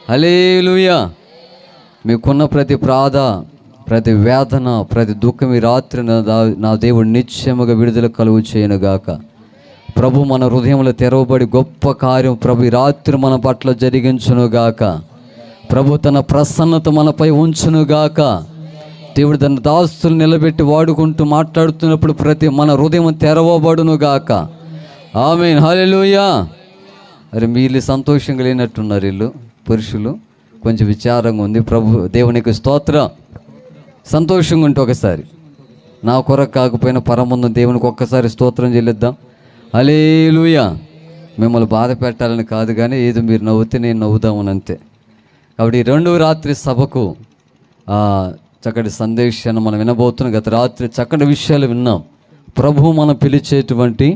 హల్లెలూయా. మీకున్న ప్రతి బాధ, ప్రతి వేదన, ప్రతి దుఃఖం ఈ రాత్రి నా దేవుడు నిశ్చయముగా విడుదల కలుగు చేయనుగాక. ప్రభు మన హృదయంలో తెరవబడి గొప్ప కార్యం ప్రభు ఈ రాత్రి మన పట్ల జరిగించునుగాక. ప్రభు తన ప్రసన్నత మనపై ఉంచునుగాక. దేవుడు తన దాస్తులు నిలబెట్టి వాడుకుంటూ మాట్లాడుతున్నప్పుడు ప్రతి మన హృదయం తెరవబడునుగాక. ఆమేన్. హల్లెలూయా. అరే వీళ్ళు సంతోషంగా లేనట్టున్నారు, వీళ్ళు పురుషులు కొంచెం విచారంగా ఉంది. ప్రభు దేవునికి స్తోత్రం. సంతోషంగా ఉంటే ఒకసారి నా కొరకు కాకపోయినా పరమున్న దేవునికి ఒక్కసారి స్తోత్రం చెల్లిద్దాం. హల్లెలూయా. మిమ్మల్ని బాధ పెట్టాలని కాదు, కానీ ఏదో మీరు నవ్వుతే నేను నవ్వుదామని అంతే. కాబట్టి ఈ రెండవ రాత్రి సభకు చక్కటి సందేశాన్ని మనం వినబోతున్నాం. గత రాత్రి చక్కటి విషయాలు విన్నాం. ప్రభు మనం పిలిచేటువంటి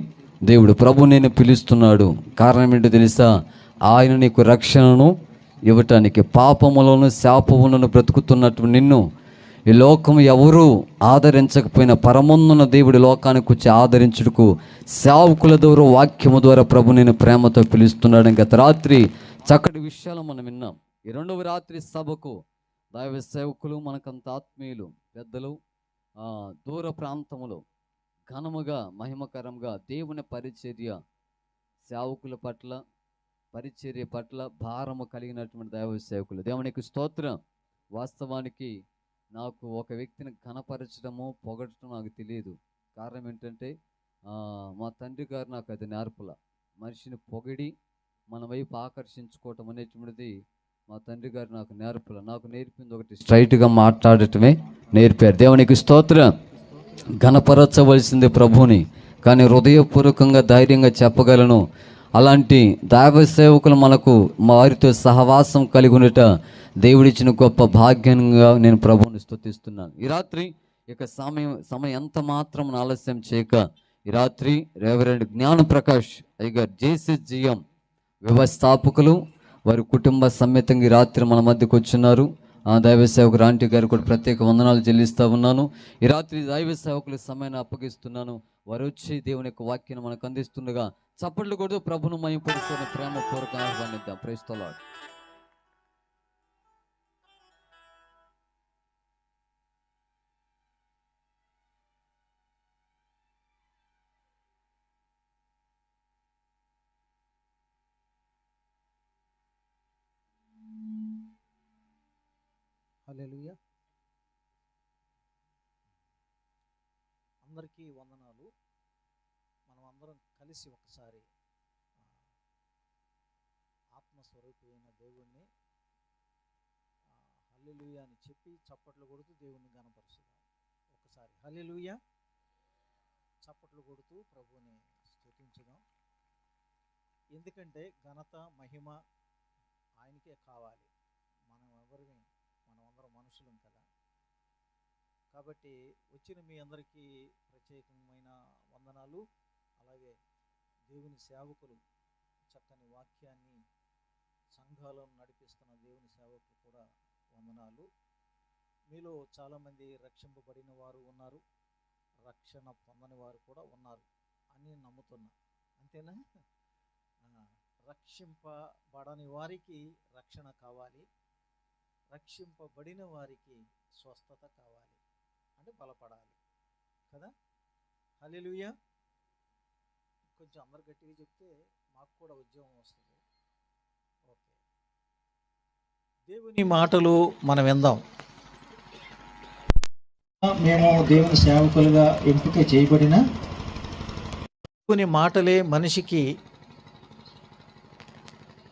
దేవుడు. ప్రభు నేను పిలుస్తున్నాడు. కారణం ఏంటో తెలుసా? ఆయన నీకు రక్షణను ఇవ్వటానికి. పాపములను శాపములను బ్రతుకుతున్నట్టు నిన్ను ఈ లోకం ఎవరూ ఆదరించకపోయినా పరమొందున దేవుడి లోకానికి వచ్చి ఆదరించుటకు సేవకుల ద్వారా వాక్యము ద్వారా ప్రభు నేను ప్రేమతో పిలుస్తున్నాడు. గత రాత్రి చక్కటి విషయాలు మనం విన్నాం. ఈ రెండవ రాత్రి సభకు దైవ సేవకులు, మనకంత ఆత్మీయులు, పెద్దలు, దూర ప్రాంతములో ఘనముగా మహిమకరంగా దేవుని పరిచర్య, సేవకుల పట్ల పరిచర్య పట్ల భారము కలిగినటువంటి దైవ సేవకులు. దేవునికి స్తోత్రం. వాస్తవానికి నాకు ఒక వ్యక్తిని ఘనపరచడము పొగడటం నాకు తెలియదు. కారణం ఏంటంటే మా తండ్రి గారు నాకు అది నేర్పల. మనిషిని పొగిడి మన వైపు ఆకర్షించుకోవటం అనేటువంటిది మా తండ్రి గారు నాకు నేర్పల. నాకు నేర్పింది ఒకటి, స్ట్రైట్గా మాట్లాడటమే నేర్పారు. దేవునికి స్తోత్రం. ఘనపరచవలసింది ప్రభుని, కానీ హృదయపూర్వకంగా ధైర్యంగా చెప్పగలను. అలాంటి దైవ సేవకులు మనకు వారితో సహవాసం కలిగి ఉండట దేవుడిచ్చిన గొప్ప భాగ్యంగా నేను ప్రభువుని స్తుతిస్తున్నాను. ఈ రాత్రి ఇక సమయం ఎంత మాత్రం ఆలస్యం చేయక ఈ రాత్రి రెవరెండ్ జ్ఞానప్రకాష్ అయ్యగారు, JCGM వ్యవస్థాపకులు, వారి కుటుంబ సమేతంగా ఈ రాత్రి మన మధ్యకు వచ్చినారు. దైవ సేవకులు ఆంటీ గారు కూడా ప్రత్యేక వందనాలు చెల్లిస్తూ ఉన్నాను. ఈ రాత్రి దైవ సేవకుల సమయాన్ని అప్పగిస్తున్నాను. వారు వచ్చి దేవుని యొక్క వాక్యాన్ని మనకు అందిస్తుండగా చప్పట్లు కొడుతూ ప్రభును మహిమపరుస్తున్న ప్రేమపూర్వక ఆహ్వానిద్దాం. Praise the lord. హల్లెలూయా. అందరికీ వందనాలు. మనం అందరం కలిసి ఒకసారి ఆత్మస్వరూపమైన దేవుణ్ణి హల్లెలూయా అని చెప్పి చప్పట్లు కొడుతూ దేవుణ్ణి గణపరుచుదాం. ఒకసారి హల్లెలూయా చప్పట్లు కొడుతూ ప్రభువుని స్తుతించుదాం. ఎందుకంటే ఘనత మహిమ ఆయనకే కావాలి. మనమందరం మనుషులం కదా. కాబట్టి వచ్చిన మీ అందరికీ ప్రత్యేకమైన వందనాలు. అలాగే దేవుని సేవకులు, చక్కని వాక్యాన్ని సంఘాలను నడిపిస్తున్న దేవుని సేవకులు కూడా వందనాలు. మీలో చాలామంది రక్షింపబడిన వారు ఉన్నారు, రక్షణ పొందని వారు కూడా ఉన్నారు అని నమ్ముతున్నా. అంతేనా? రక్షింపబడని వారికి రక్షణ కావాలి, రక్షింపబడిన వారికి స్వస్థత కావాలి, అంటే బలపడాలి కదా. హల్లెలూయా. కొంచెం అందరు గట్టిగా చెప్తే మాకు కూడా ఉద్యోగం వస్తుంది. ఓకే, దేవుని మాటలు మనం విందాం. మేము దేవుని సేవకులుగా ఎంపిక చేయబడిన దేవుని మాటలే మనిషికి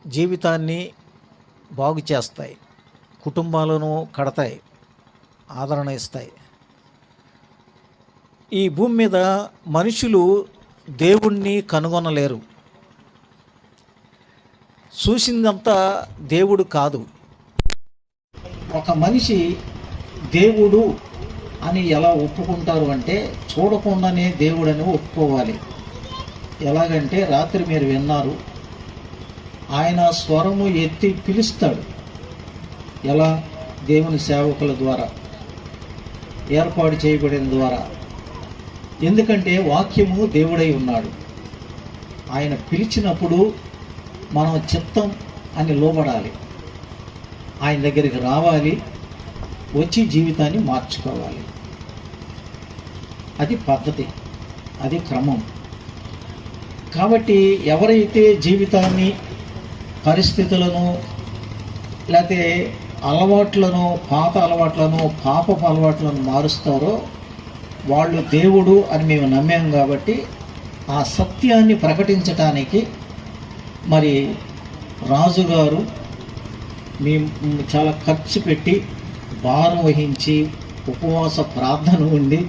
జీవితాన్ని బాగు చేస్తాయి, కుటుంబాలను కడతాయి, ఆదరణ ఇస్తాయి. ఈ భూమి మీద మనుషులు దేవుణ్ణి కనుగొనలేరు. చూసిందంతా దేవుడు కాదు. ఒక మనిషి దేవుడు అని ఎలా ఒప్పుకుంటారు అంటే, చూడకుండానే దేవుడని ఒప్పుకోవాలి. ఎలాగంటే రాత్రి మీరు విన్నారు, ఆయన స్వరము ఎత్తి పిలుస్తాడు. ఎలా? దేవుని సేవకుల ద్వారా, ఏర్పాటు చేయబడిన ద్వారా. ఎందుకంటే వాక్యము దేవుడై ఉన్నాడు. ఆయన పిలిచినప్పుడు మనం చిత్తం అని లోబడాలి. ఆయన దగ్గరికి రావాలి, వచ్చి జీవితాన్ని మార్చుకోవాలి. అది పద్ధతి, అది క్రమం. కాబట్టి ఎవరైతే జీవితాన్ని, పరిస్థితులను, లేకపోతే అలవాట్లను, పాత అలవాట్లను, పాపపు అలవాట్లను మారుస్తారో వాళ్ళు దేవుడు అని మేము నమ్మాం. కాబట్టి ఆ సత్యాన్ని ప్రకటించటానికి మరి రాజుగారు మేము చాలా ఖర్చు పెట్టి, భారం వహించి, ఉపవాస ప్రార్థన ఉండి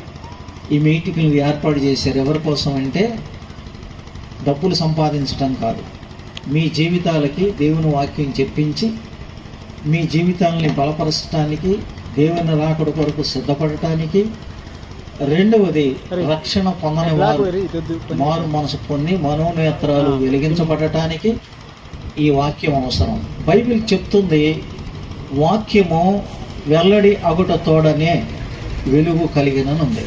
ఈ మీటింగ్లు ఏర్పాటు చేశారు. ఎవరి కోసం అంటే డబ్బులు సంపాదించడం కాదు, మీ జీవితాలకి దేవుని వాక్యం చెప్పించి మీ జీవితాలని బలపరచడానికి, దేవుని రాకడ కొరకు సిద్ధపడటానికి. రెండవది, రక్షణ పొందని వారు మారు మనసు పొంది మనోనేత్రాలు వెలిగించబడటానికి ఈ వాక్యం అవసరం. బైబిల్ చెప్తుంది, వాక్యము వెల్లడి అగుట తోడనే వెలుగు కలిగిననుంది.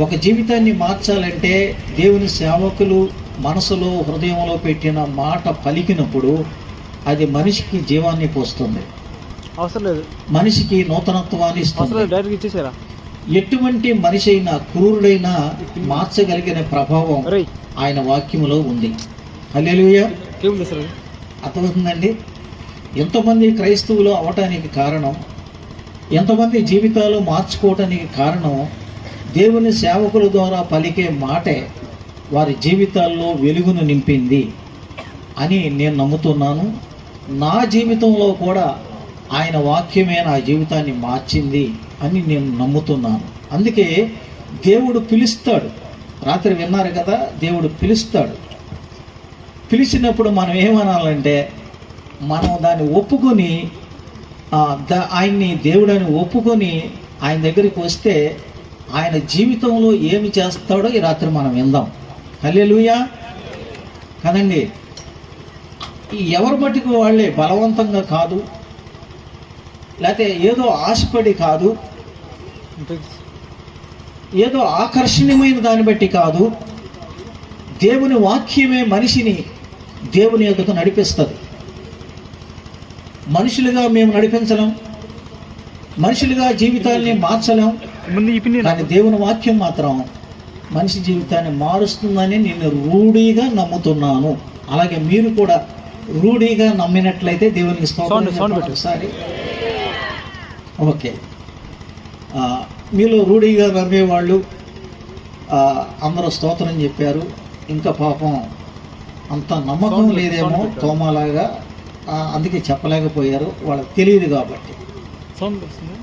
ఒక జీవితాన్ని మార్చాలంటే దేవుని సేవకులు మనసులో, హృదయంలో పెట్టిన మాట పలికినప్పుడు అది మనిషికి జీవాన్ని పోస్తుంది, అవసరం లేదు, మనిషికి నూతనత్వాన్ని ఇస్తుంది. డైరెక్ట్ ఇచ్చేసారా? ఎటువంటి మనిషి అయినా, క్రూరుడైనా మార్చగలిగిన ప్రభావం ఆయన వాక్యములో ఉంది. హల్లెలూయా. అర్థమవుతుందండి? ఎంతోమంది క్రైస్తవులు అవటానికి కారణం, ఎంతమంది జీవితాలు మార్చుకోవటానికి కారణం దేవుని సేవకుల ద్వారా పలికే మాటే వారి జీవితాల్లో వెలుగును నింపింది అని నేను నమ్ముతున్నాను. నా జీవితంలో కూడా ఆయన వాక్యమే నా జీవితాన్ని మార్చింది అని నేను నమ్ముతున్నాను. అందుకే దేవుడు పిలుస్తాడు. రాత్రి విన్నారు కదా, దేవుడు పిలుస్తాడు. పిలిచినప్పుడు మనం ఏమనాలంటే, మనం దాన్ని ఒప్పుకొని, ఆయన్ని దేవుడని ఒప్పుకొని ఆయన దగ్గరికి వస్తే ఆయన జీవితంలో ఏమి చేస్తాడో ఈ రాత్రి మనం విందాం. హల్లెలూయా కదండి. ఎవరి మట్టుకు వాళ్ళే, బలవంతంగా కాదు, లేకపోతే ఏదో ఆశపడి కాదు, ఏదో ఆకర్షణీయమైన దాన్ని బట్టి కాదు. దేవుని వాక్యమే మనిషిని దేవుని యొద్దకు నడిపిస్తుంది. మనుషులుగా మేము నడిపించలేం, మనుషులుగా జీవితాన్ని మార్చలేం, కానీ దేవుని వాక్యం మాత్రం మనిషి జీవితాన్ని మారుస్తుందని నేను రూఢీగా నమ్ముతున్నాను. అలాగే మీరు కూడా రూఢీగా నమ్మినట్లయితే దేవునికి స్తోత్రం. ఒకసారి ఓకే, మీలో రూఢీగా నమ్మేవాళ్ళు అందరూ స్తోత్రం చెప్పారు. ఇంకా పాపం అంత నమ్మకం లేదేమో తోమాలాగా, అందుకే చెప్పలేకపోయారు, వాళ్ళకి తెలియదు. కాబట్టి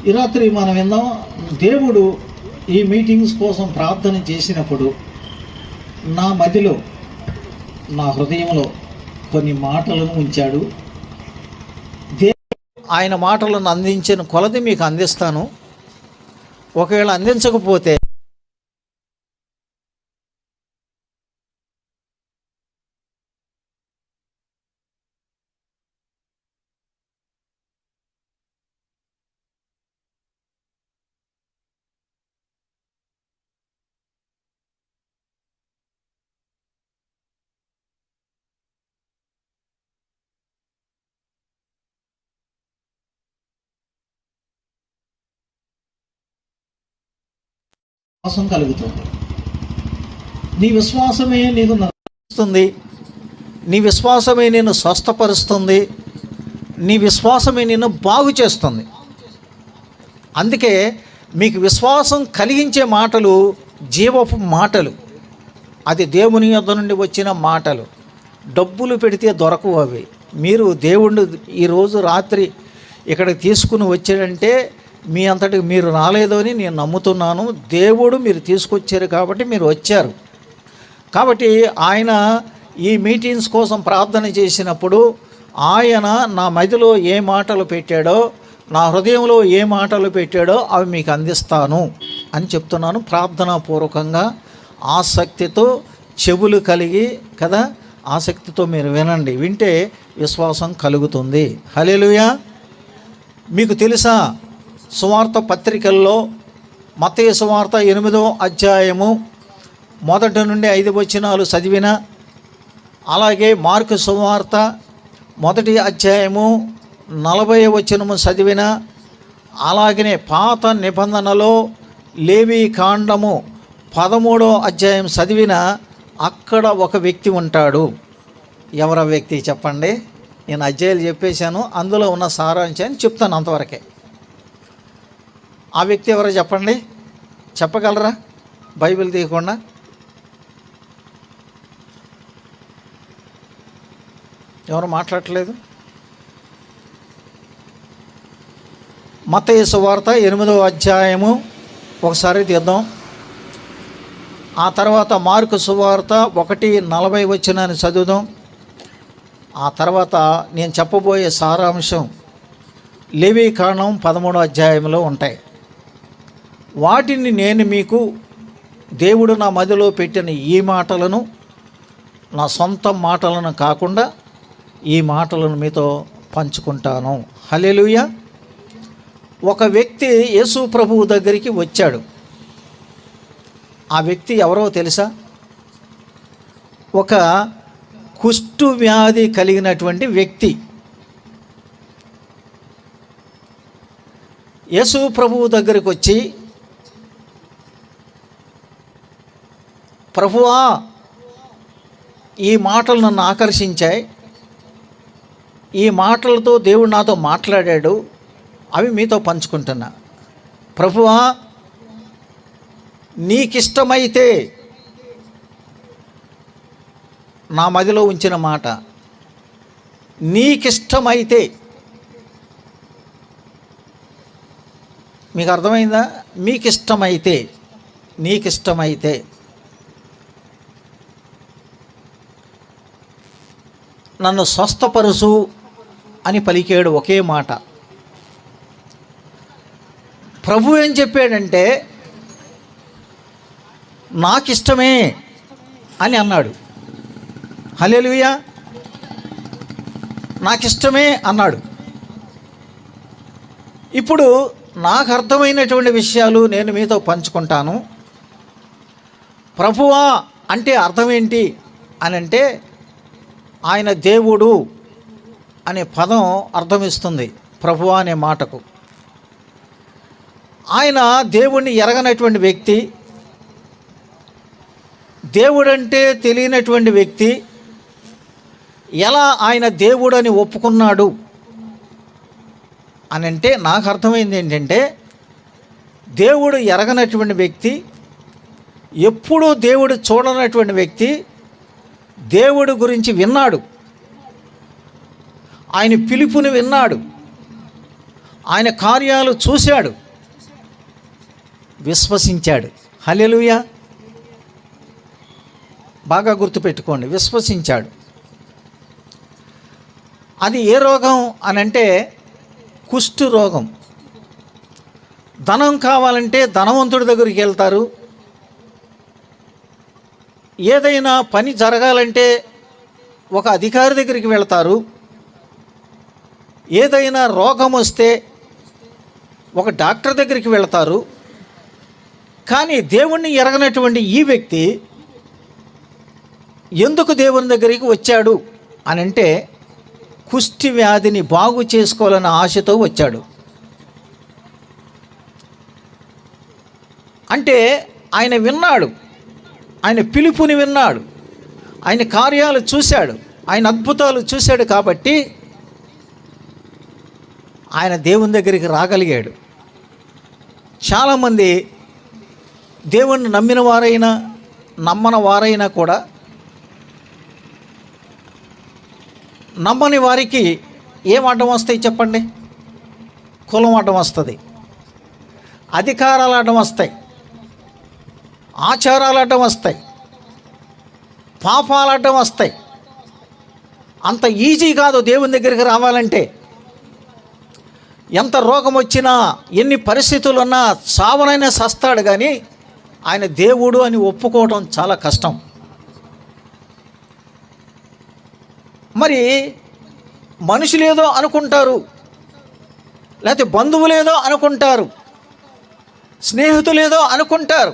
ఈ రాత్రి మనం విందాం. దేవుడు ఈ మీటింగ్స్ కోసం ప్రార్థన చేసినప్పుడు నా మదిలో, నా హృదయంలో కొన్ని మాటలను ఉంచాడు. ఆయన మాటలను అందించిన కొలది మీకు అందిస్తాను. ఒకవేళ అందించకపోతే విశ్వాసం కలుగుతుంది. నీ విశ్వాసమే నీకు నడుస్తుంది, నీ విశ్వాసమే నిన్ను స్వస్థపరుస్తుంది, నీ విశ్వాసమే నిన్ను బాగు చేస్తుంది. అందుకే మీకు విశ్వాసం కలిగించే మాటలు జీవపు మాటలు, అది దేవుని యొద్ద నుండి వచ్చిన మాటలు. డబ్బులు పెడితే దొరకవు అవి. మీరు దేవుణ్ణి ఈరోజు రాత్రి ఇక్కడికి తీసుకుని వచ్చాడంటే మీ అంతటికి మీరు రాలేదు అని నేను నమ్ముతున్నాను. దేవుడు మీరు తీసుకొచ్చారు కాబట్టి మీరు వచ్చారు. కాబట్టి ఆయన ఈ మీటింగ్స్ కోసం ప్రార్థన చేసినప్పుడు ఆయన నా మదిలో ఏ మాటలు పెట్టాడో, నా హృదయంలో ఏ మాటలు పెట్టాడో అవి మీకు అందిస్తాను అని చెప్తున్నాను. ప్రార్థనాపూర్వకంగా ఆసక్తితో, చెవులు కలిగి కదా, ఆసక్తితో మీరు వినండి. వింటే విశ్వాసం కలుగుతుంది. హల్లెలూయా. మీకు తెలుసా, సువార్త పత్రికల్లో మత్తయి సువార్త 8వ అధ్యాయము 1 నుండి 5 వచనాలు చదివిన, అలాగే మార్కు సువార్త 1వ అధ్యాయము 40వ వచనము చదివిన, అలాగనే పాత నిబంధనలో లేవి కాండము 13వ అధ్యాయం చదివిన అక్కడ ఒక వ్యక్తి ఉంటాడు. ఎవరా వ్యక్తి చెప్పండి? నేను అధ్యాయాలు చెప్పేశాను, అందులో ఉన్న సారాంశాన్ని చెప్తాను అంతవరకే. ఆ వ్యక్తి ఎవరో చెప్పండి, చెప్పగలరా? బైబిల్ తీయకుండా. ఎవరు మాట్లాడట్లేదు? మత్తయి సువార్త 8వ అధ్యాయము ఒకసారి తీద్దాం. ఆ తర్వాత మార్కు సువార్త 1:40 వచనాన్ని చదువుదాం. ఆ తర్వాత నేను చెప్పబోయే సారాంశం లేవి కాండం 13వ అధ్యాయంలో ఉంటాయి. వాటిని నేను మీకు దేవుడు నా మదిలో పెట్టిన ఈ మాటలను, నా సొంత మాటలను కాకుండా ఈ మాటలను మీతో పంచుకుంటాను. హల్లెలూయా. ఒక వ్యక్తి యేసు ప్రభువు దగ్గరికి వచ్చాడు. ఆ వ్యక్తి ఎవరో తెలుసా? ఒక కుష్టు వ్యాధి కలిగినటువంటి వ్యక్తి. యేసు ప్రభువు దగ్గరికి వచ్చి, ప్రభువా, ఈ మాటలు నన్ను ఆకర్షించాయి, ఈ మాటలతో దేవుడు నాతో మాట్లాడాడు, అవి మీతో పంచుకుంటున్నా. ప్రభువా, నీకిష్టమైతే, నా మదిలో ఉంచిన మాట, నీకిష్టమైతే. మీకు అర్థమైందా? మీకిష్టమైతే, నీకిష్టమైతే. నన్ను స్వస్థపరుచు అని పలికాడు ఒకే మాట. ప్రభు ఏం చెప్పాడంటే, నాకిష్టమే అని అన్నాడు. హల్లెలూయా. నాకిష్టమే అన్నాడు. ఇప్పుడు నాకు అర్థమైనటువంటి విషయాలు నేను మీతో పంచుకుంటాను. ప్రభువా అంటే అర్థం ఏంటి అని అంటే, ఆయన దేవుడు అనే పదం అర్థమిస్తుంది ప్రభువా అనే మాటకు. ఆయన దేవుణ్ణి ఎరగనటువంటి వ్యక్తి, దేవుడంటే తెలియనటువంటి వ్యక్తి ఎలా ఆయన దేవుడని ఒప్పుకున్నాడు అని అంటే, నాకు అర్థమైంది ఏంటంటే, దేవుడు ఎరగనటువంటి వ్యక్తి, ఎప్పుడూ దేవుడు చూడనటువంటి వ్యక్తి దేవుడు గురించి విన్నాడు, ఆయన పిలుపుని విన్నాడు, ఆయన కార్యాలు చూశాడు, విశ్వసించాడు. హల్లెలూయా. బాగా గుర్తుపెట్టుకోండి, విశ్వసించాడు. అది ఏ రోగం అనంటే కుష్టు రోగం. ధనం కావాలంటే ధనవంతుడి దగ్గరికి వెళ్తారు, ఏదైనా పని జరగాలంటే ఒక అధికారి దగ్గరికి వెళ్తారు, ఏదైనా రోగం వస్తే ఒక డాక్టర్ దగ్గరికి వెళ్తారు. కానీ దేవుణ్ణి ఎరగనటువంటి ఈ వ్యక్తి ఎందుకు దేవుని దగ్గరికి వచ్చాడు అనంటే, కుష్టి వ్యాధిని బాగు చేసుకోవాలన్న ఆశతో వచ్చాడు. అంటే ఆయన విన్నాడు, ఆయన పిలుపుని విన్నాడు, ఆయన కార్యాలు చూశాడు, ఆయన అద్భుతాలు చూశాడు. కాబట్టి ఆయన దేవుని దగ్గరికి రాగలిగాడు. చాలామంది దేవుణ్ణి నమ్మిన వారైనా నమ్మని వారైనా కూడా, నమ్మని వారికి ఏం అడ్డం వస్తాయి చెప్పండి? కులం అడ్డం వస్తుంది, అధికారాలు అడ్డం వస్తాయి, ఆచారాలు అడ్డం వస్తాయి, పాపాలు అడ్డం వస్తాయి. అంత ఈజీ కాదు దేవుని దగ్గరికి రావాలంటే. ఎంత రోగం వచ్చినా, ఎన్ని పరిస్థితులు ఉన్నా చావనైనా సస్తాడు, కానీ ఆయన దేవుడు అని ఒప్పుకోవడం చాలా కష్టం. మరి మనుషులేదో అనుకుంటారు, లేకపోతే బంధువులేదో అనుకుంటారు, స్నేహితులేదో అనుకుంటారు.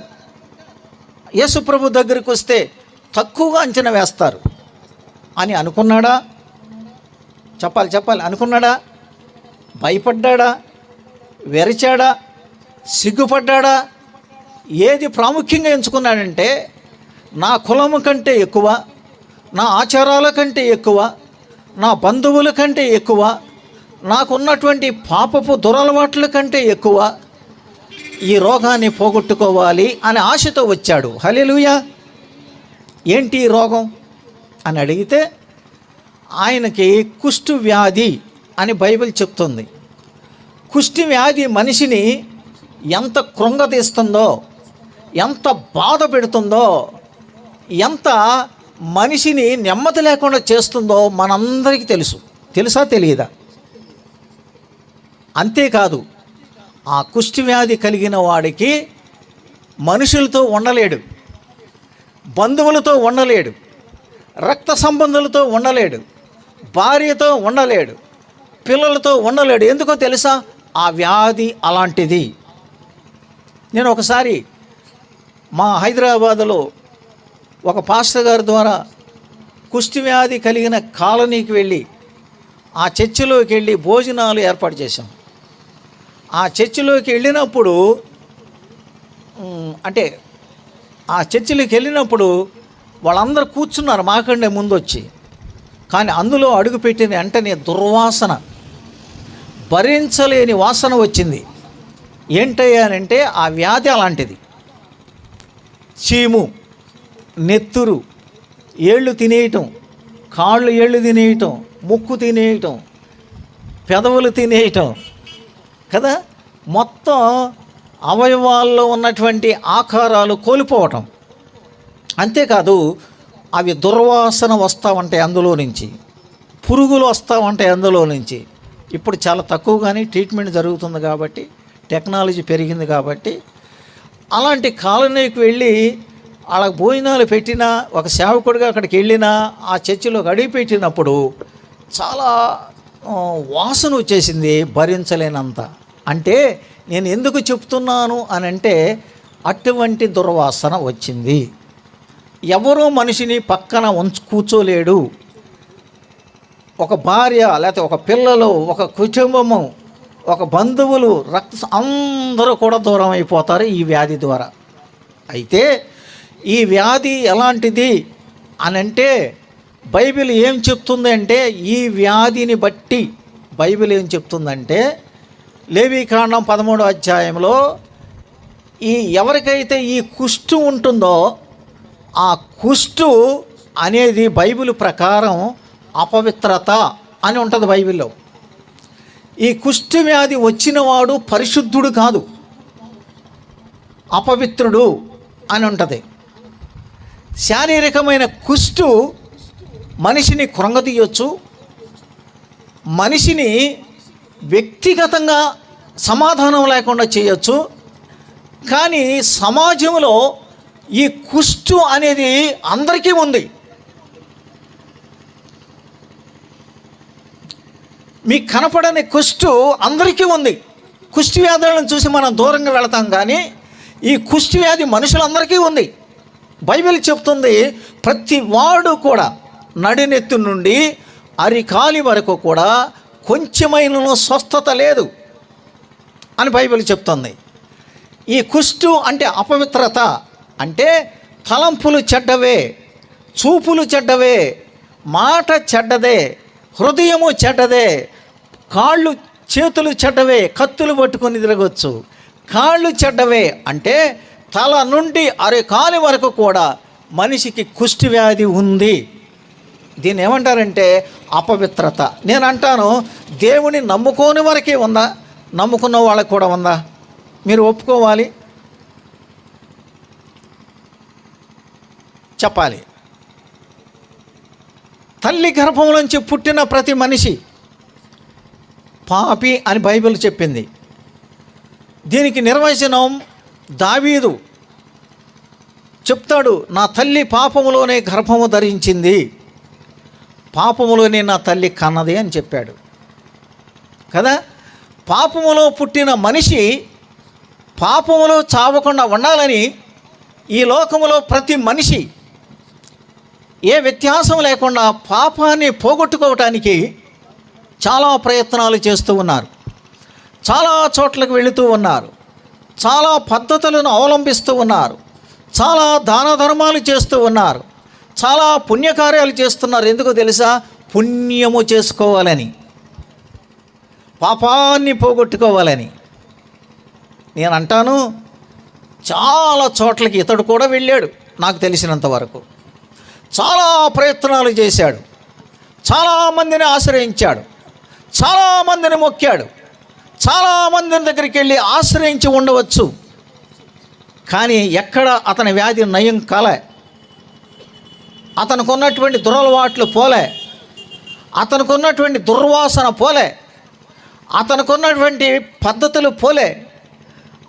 యేసు ప్రభు దగ్గరికి వస్తే తక్కువగా అంచనా వేస్తారు అని అనుకున్నాడా? చెప్పాలి, అనుకున్నాడా? భయపడ్డా, వెరచాడా, సిగ్గుపడ్డా? ఏది ప్రాముఖ్యంగా ఎంచుకున్నాడంటే, నా కులము కంటే ఎక్కువ, నా ఆచారాల కంటే ఎక్కువ, నా బంధువుల కంటే ఎక్కువ, నాకున్నటువంటి పాపపు దురలవాట్ల కంటే ఎక్కువ ఈ రోగాన్ని పోగొట్టుకోవాలి అనే ఆశతో వచ్చాడు. హల్లెలూయా. ఏంటి ఈ రోగం అని అడిగితే, ఆయనకి కుష్టు వ్యాధి అని బైబిల్ చెప్తుంది. కుష్టి వ్యాధి మనిషిని ఎంత కృంగతీస్తుందో, ఎంత బాధ పెడుతుందో, ఎంత మనిషిని నెమ్మది లేకుండా చేస్తుందో మనందరికీ తెలుసా తెలియదా? అంతేకాదు, ఆ కుష్టి వ్యాధి కలిగిన వాడికి మనుషులతో ఉండలేడు, బంధువులతో ఉండలేడు, రక్త సంబంధులతో ఉండలేడు, భార్యతో ఉండలేడు, పిల్లలతో ఉండలేడు. ఎందుకో తెలుసా? ఆ వ్యాధి అలాంటిది. నేను ఒకసారి మా హైదరాబాదులో ఒక పాస్టర్ గారి ద్వారా కుష్టి వ్యాధి కలిగిన కాలనీకి వెళ్ళి ఆ చర్చిలోకి వెళ్ళి భోజనాలు ఏర్పాటు చేశాం. ఆ చర్చిలోకి వెళ్ళినప్పుడు ఆ చర్చిలోకి వెళ్ళినప్పుడు వాళ్ళందరూ కూర్చున్నారు మాకంటే ముందు వచ్చి. కానీ అందులో అడుగుపెట్టిన వెంటనే దుర్వాసన, భరించలేని వాసన వచ్చింది. ఏంటయ్యానంటే ఆ వ్యాధి అలాంటిది. చీము, నెత్తురు, ఏళ్ళు తినేయటం, కాళ్ళు ఏళ్ళు తినేయటం, ముక్కు తినేయటం, పెదవులు తినేయటం కదా, మొత్తం అవయవాల్లో ఉన్నటువంటి ఆకారాలు కోల్పోవటం. అంతేకాదు, అవి దుర్వాసన వస్తూ ఉంటాయి అందులో నుంచి, పురుగులు వస్తూ ఉంటాయి అందులో నుంచి. ఇప్పుడు చాలా తక్కువగానే ట్రీట్మెంట్ జరుగుతుంది కాబట్టి, టెక్నాలజీ పెరిగింది కాబట్టి. అలాంటి కాలనీకి వెళ్ళి వాళ్ళకి భోజనాలు పెట్టినా, ఒక సేవకుడిగా అక్కడికి వెళ్ళినా, ఆ చర్చిలోకి అడిగి పెట్టినప్పుడు చాలా వాసన వచ్చేసింది, భరించలేనంత. అంటే నేను ఎందుకు చెప్తున్నాను అని అంటే, అటువంటి దుర్వాసన వచ్చింది. ఎవరో మనిషిని పక్కన కూర్చోలేడు. ఒక భార్య, లేకపోతే ఒక పిల్లలు, ఒక కుటుంబము, ఒక బంధువులు, అందరూ కూడా దూరం అయిపోతారు ఈ వ్యాధి ద్వారా. అయితే ఈ వ్యాధి ఎలాంటిది అని అంటే, బైబిల్ ఏం చెప్తుంది అంటే, ఈ వ్యాధిని బట్టి బైబిల్ ఏం చెప్తుందంటే, లేవీకాండం 13వ అధ్యాయంలో ఎవరికైతే ఈ కుష్టు ఉంటుందో, ఆ కుష్టు అనేది బైబిల్ ప్రకారం అపవిత్రత అని ఉంటుంది బైబిల్లో. ఈ కుష్టు వ్యాధి వచ్చినవాడు పరిశుద్ధుడు కాదు, అపవిత్రుడు అని ఉంటుంది. శారీరకమైన కుష్టు మనిషిని కృంగతీయొచ్చు, మనిషిని వ్యక్తిగతంగా సమాధానం లేకుండా చేయొచ్చు. కానీ సమాజంలో ఈ కుష్టు అనేది అందరికీ ఉంది. మీకు కనపడని కుష్టు అందరికీ ఉంది. కుష్టి వ్యాధులను చూసి మనం దూరంగా వెళతాం, కానీ ఈ కుష్టి వ్యాధి మనుషులందరికీ ఉంది. బైబిల్ చెప్తుంది, ప్రతి వాడు కూడా నడినెత్తు నుండి అరికాలి వరకు కూడా కొంచెమైనను స్వస్థత లేదు అని బైబిల్ చెప్తుంది. ఈ కుష్టు అంటే అపవిత్రత అంటే, తలంపులు చెడ్డవే, చూపులు చెడ్డవే, మాట చెడ్డదే, హృదయము చెడ్డదే, కాళ్ళు చేతులు చెడ్డవే, కత్తులు పట్టుకొని తిరగచ్చు. కాళ్ళు చెడ్డవే అంటే తల నుండి అరికాలి వరకు కూడా మనిషికి కుష్టి వ్యాధి ఉంది. దీన్ని ఏమంటారంటే అపవిత్రత. నేను అంటాను, దేవుని నమ్ముకోని వరకే ఉందా, నమ్ముకున్న వాళ్ళకి కూడా ఉందా? మీరు ఒప్పుకోవాలి, చెప్పాలి. తల్లి గర్భంలోంచి పుట్టిన ప్రతి మనిషి పాపి అని బైబిల్ చెప్పింది. దీనికి నిర్వచనం దావీదు చెప్తాడు, నా తల్లి పాపములోనే గర్భము ధరించింది, పాపములోనే నా తల్లి కన్నది అని చెప్పాడు కదా. పాపములో పుట్టిన మనిషి పాపములో చావకుండా ఉండాలని ఈ లోకములో ప్రతి మనిషి ఏ వ్యత్యాసం లేకుండా పాపాన్ని పోగొట్టుకోవటానికి చాలా ప్రయత్నాలు చేస్తూ ఉన్నారు. చాలా చోట్లకు వెళుతూ ఉన్నారు, చాలా పద్ధతులను అవలంబిస్తూ ఉన్నారు, చాలా దాన ధర్మాలు చేస్తూ ఉన్నారు, చాలా పుణ్యకార్యాలు చేస్తున్నారు. ఎందుకో తెలుసా? పుణ్యము చేసుకోవాలని, పాపాన్ని పోగొట్టుకోవాలని. నేను అంటాను, చాలా చోట్లకి ఇతడు కూడా వెళ్ళాడు, నాకు తెలిసినంత వరకు చాలా ప్రయత్నాలు చేశాడు, చాలామందిని ఆశ్రయించాడు, చాలామందిని మొక్కాడు, చాలామందిని దగ్గరికి వెళ్ళి ఆశ్రయించి ఉండవచ్చు. కానీ ఎక్కడ అతని వ్యాధి నయం కాలే, అతనికి ఉన్నటువంటి దురలవాట్లు పోలే, అతనికి ఉన్నటువంటి దుర్వాసన పోలే, అతనికి ఉన్నటువంటి పద్ధతులు పోలే,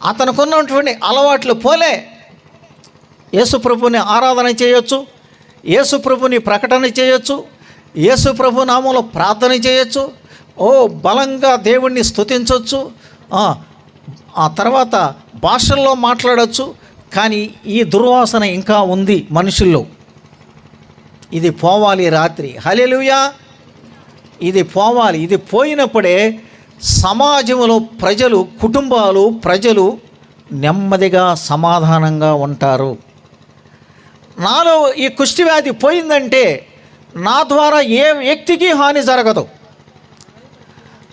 అతనికి ఉన్నటువంటి అలవాట్లు పోలే. యేసుప్రభుని ఆరాధన చేయొచ్చు, యేసుప్రభుని ప్రకటన చేయొచ్చు, యేసుప్రభు నామంలో ప్రార్థన చేయొచ్చు, బలంగా దేవుణ్ణి స్తుతించవచ్చు, ఆ తర్వాత భాషల్లో మాట్లాడవచ్చు. కానీ ఈ దుర్వాసన ఇంకా ఉంది మనుషుల్లో. ఇది పోవాలి రాత్రి. హల్లెలూయా! ఇది పోవాలి. ఇది పోయినప్పుడే సమాజంలో ప్రజలు, కుటుంబాలు, ప్రజలు నెమ్మదిగా సమాధానంగా ఉంటారు. నాలో ఈ కుష్ఠవ్యాధి పోయిందంటే నా ద్వారా ఏ వ్యక్తికి హాని జరగదు,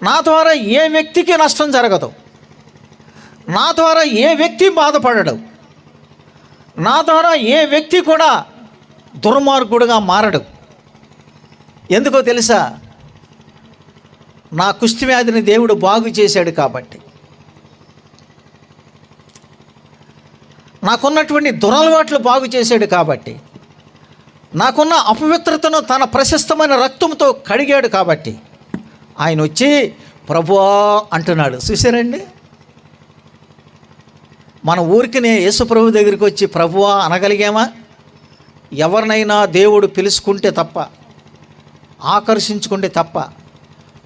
నా ద్వారా ఏ వ్యక్తికి నష్టం జరగదు, నా ద్వారా ఏ వ్యక్తి బాధపడడు, నా ద్వారా ఏ వ్యక్తి కూడా దుర్మార్గుడుగా మారడు. ఎందుకో తెలుసా? నా కుష్ఠవ్యాధిని దేవుడు బాగు చేశాడు కాబట్టి, నాకున్నటువంటి దురలవాట్లు బాగు చేశాడు కాబట్టి, నాకున్న అపవిత్రతను తన ప్రశస్తమైన రక్తంతో కడిగాడు కాబట్టి ఆయన వచ్చి ప్రభువా అంటున్నాడు. చూశారండి? మన ఊరికినే యేసుప్రభు దగ్గరికి వచ్చి ప్రభువా అనగలిగామా? ఎవరినైనా దేవుడు పిలుచుకుంటే తప్ప, ఆకర్షించుకుంటే తప్ప,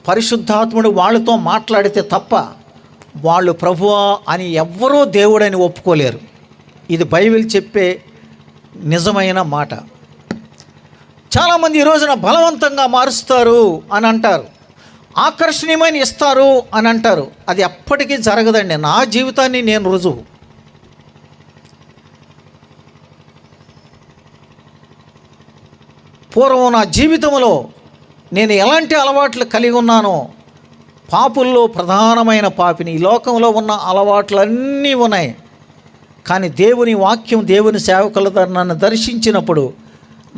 పరిశుద్ధాత్ముడు వాళ్ళతో మాట్లాడితే తప్ప వాళ్ళు ప్రభువా అని ఎవ్వరూ దేవుడని ఒప్పుకోలేరు. ఇది బైబిల్ చెప్పే నిజమైన మాట. చాలామంది ఈ రోజున బలవంతంగా మారుస్తారు అని అంటారు, ఆకర్షణీయమైన ఇస్తారు అని అంటారు. అది ఎప్పటికీ జరగదండి. నా జీవితాన్ని నేను రుజువు. పూర్వం నా జీవితంలో నేను ఎలాంటి అలవాట్లు కలిగి ఉన్నానో, పాపుల్లో ప్రధానమైన పాపిని. ఈ లోకంలో ఉన్న అలవాట్లన్నీ ఉన్నాయి, కానీ దేవుని వాక్యం, దేవుని సేవకుల నన్ను దర్శించినప్పుడు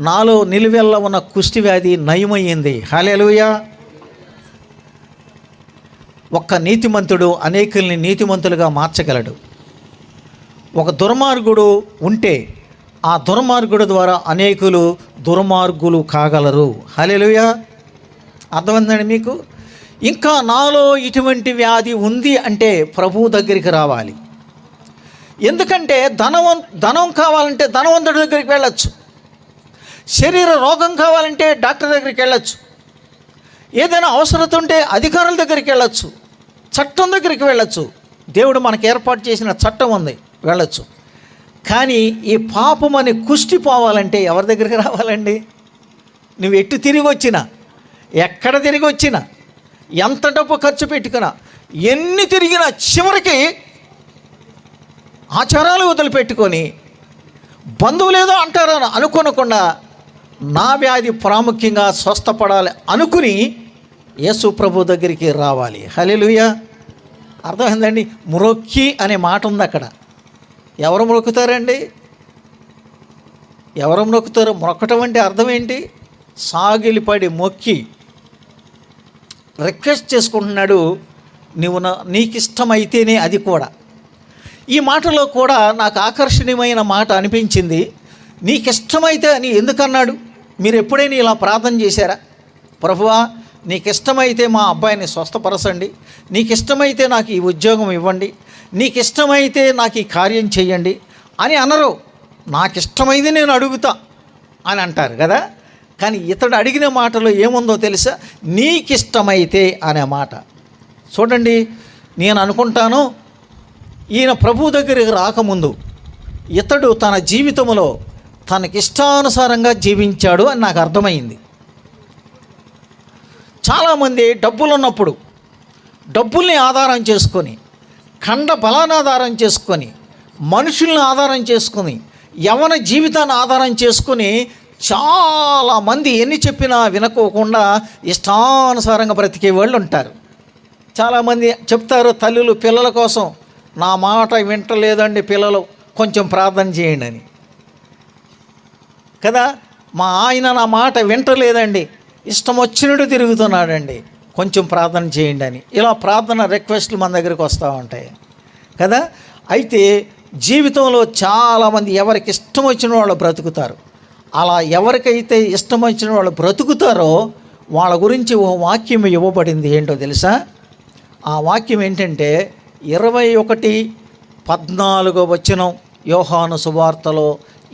నాలో నిలువెల్ల ఉన్న కుష్ఠవ్యాధి నయమయ్యింది. హల్లెలూయా! ఒక్క నీతిమంతుడు అనేకుల్ని నీతిమంతులుగా మార్చగలడు. ఒక దుర్మార్గుడు ఉంటే ఆ దుర్మార్గుడు ద్వారా అనేకులు దుర్మార్గులు కాగలరు. హల్లెలూయా! అర్థమైందండి మీకు? ఇంకా నాలో ఇటువంటి వ్యాధి ఉంది అంటే ప్రభువు దగ్గరికి రావాలి. ఎందుకంటే ధనం కావాలంటే ధనవంతుడి దగ్గరికి వెళ్ళచ్చు, శరీర రోగం కావాలంటే డాక్టర్ దగ్గరికి వెళ్ళచ్చు, ఏదైనా అవసరత ఉంటే అధికారుల దగ్గరికి వెళ్ళచ్చు, చట్టం దగ్గరికి వెళ్ళచ్చు. దేవుడు మనకు ఏర్పాటు చేసిన చట్టం ఉంది, వెళ్ళచ్చు. కానీ ఈ పాపం అనే కుష్టి పోవాలంటే ఎవరి దగ్గరికి రావాలండి? నువ్వు ఎటు తిరిగి వచ్చినా, ఎక్కడ తిరిగి వచ్చినా, ఎంత డబ్బు ఖర్చు పెట్టుకున్నా, ఎన్ని తిరిగినా చివరికి ఆచారాలు వదిలిపెట్టుకొని బంధువులేదో అంటారని అనుకోనకుండా నా వ్యాధి ప్రాముఖ్యంగా స్వస్థపడాలి అనుకుని యేసు ప్రభు దగ్గరికి రావాలి. హల్లెలూయా! అర్థమైందండి? మ్రొక్కి అనే మాట ఉంది అక్కడ. ఎవరు మొక్కుతారండి? ఎవరు మొక్కుతారు? మొక్కటం అంటే అర్థం ఏంటి? సాగిలిపడి మొక్కి రిక్వెస్ట్ చేసుకుంటున్నాడు, నీకు ఇష్టమైతేనే. అది కూడా ఈ మాటలో కూడా నాకు ఆకర్షణీయమైన మాట అనిపించింది. నీకు ఇష్టమైతే అని ఎందుకన్నాడు? మీరు ఎప్పుడైనా ఇలా ప్రార్థన చేశారా? ప్రభువా, నీకు ఇష్టమైతే మా అబ్బాయిని స్వస్థపరచండి, నీకు ఇష్టమైతే నాకు ఈ ఉద్యోగం ఇవ్వండి, నీకు ఇష్టమైతే నాకు ఈ కార్యం చెయ్యండి అని అనరు. నాకు ఇష్టమైంది నేను అడుగుతా అని అంటారు కదా. కానీ ఇతడు అడిగిన మాటలో ఏముందో తెలుసా? నీకిష్టమైతే అనే మాట. చూడండి, నేను అనుకుంటాను ఈయన ప్రభు దగ్గరికి రాకముందు ఇతడు తన జీవితంలో తనకిష్టానుసారంగా జీవించాడు అని నాకు అర్థమైంది. చాలామంది డబ్బులు ఉన్నప్పుడు డబ్బుల్ని ఆధారం చేసుకొని, ఖండ బలాన్ని ఆధారం చేసుకొని, మనుషుల్ని ఆధారం చేసుకొని, యవన జీవితాన్ని ఆధారం చేసుకొని చాలామంది ఎన్ని చెప్పినా వినకోకుండా ఇష్టానుసారంగా బ్రతికే వాళ్ళు ఉంటారు. చాలామంది చెప్తారు, తల్లులు పిల్లల కోసం, నా మాట వింటలేదండి పిల్లలు, కొంచెం ప్రార్థన చేయండి అని కదా. మా ఆయన నా మాట వింటలేదండి, ఇష్టం వచ్చినట్టు తిరుగుతున్నాడండి, కొంచెం ప్రార్థన చేయండి అని. ఇలా ప్రార్థన రిక్వెస్ట్లు మన దగ్గరికి వస్తూ ఉంటాయి కదా. అయితే జీవితంలో చాలామంది ఎవరికి ఇష్టం వచ్చిన వాళ్ళు బ్రతుకుతారు. అలా ఎవరికైతే ఇష్టం వచ్చిన వాళ్ళు బ్రతుకుతారో వాళ్ళ గురించి ఓ వాక్యం ఇవ్వబడింది. ఏంటో తెలుసా? ఆ వాక్యం ఏంటంటే 21:14 యోహాను సువార్తలో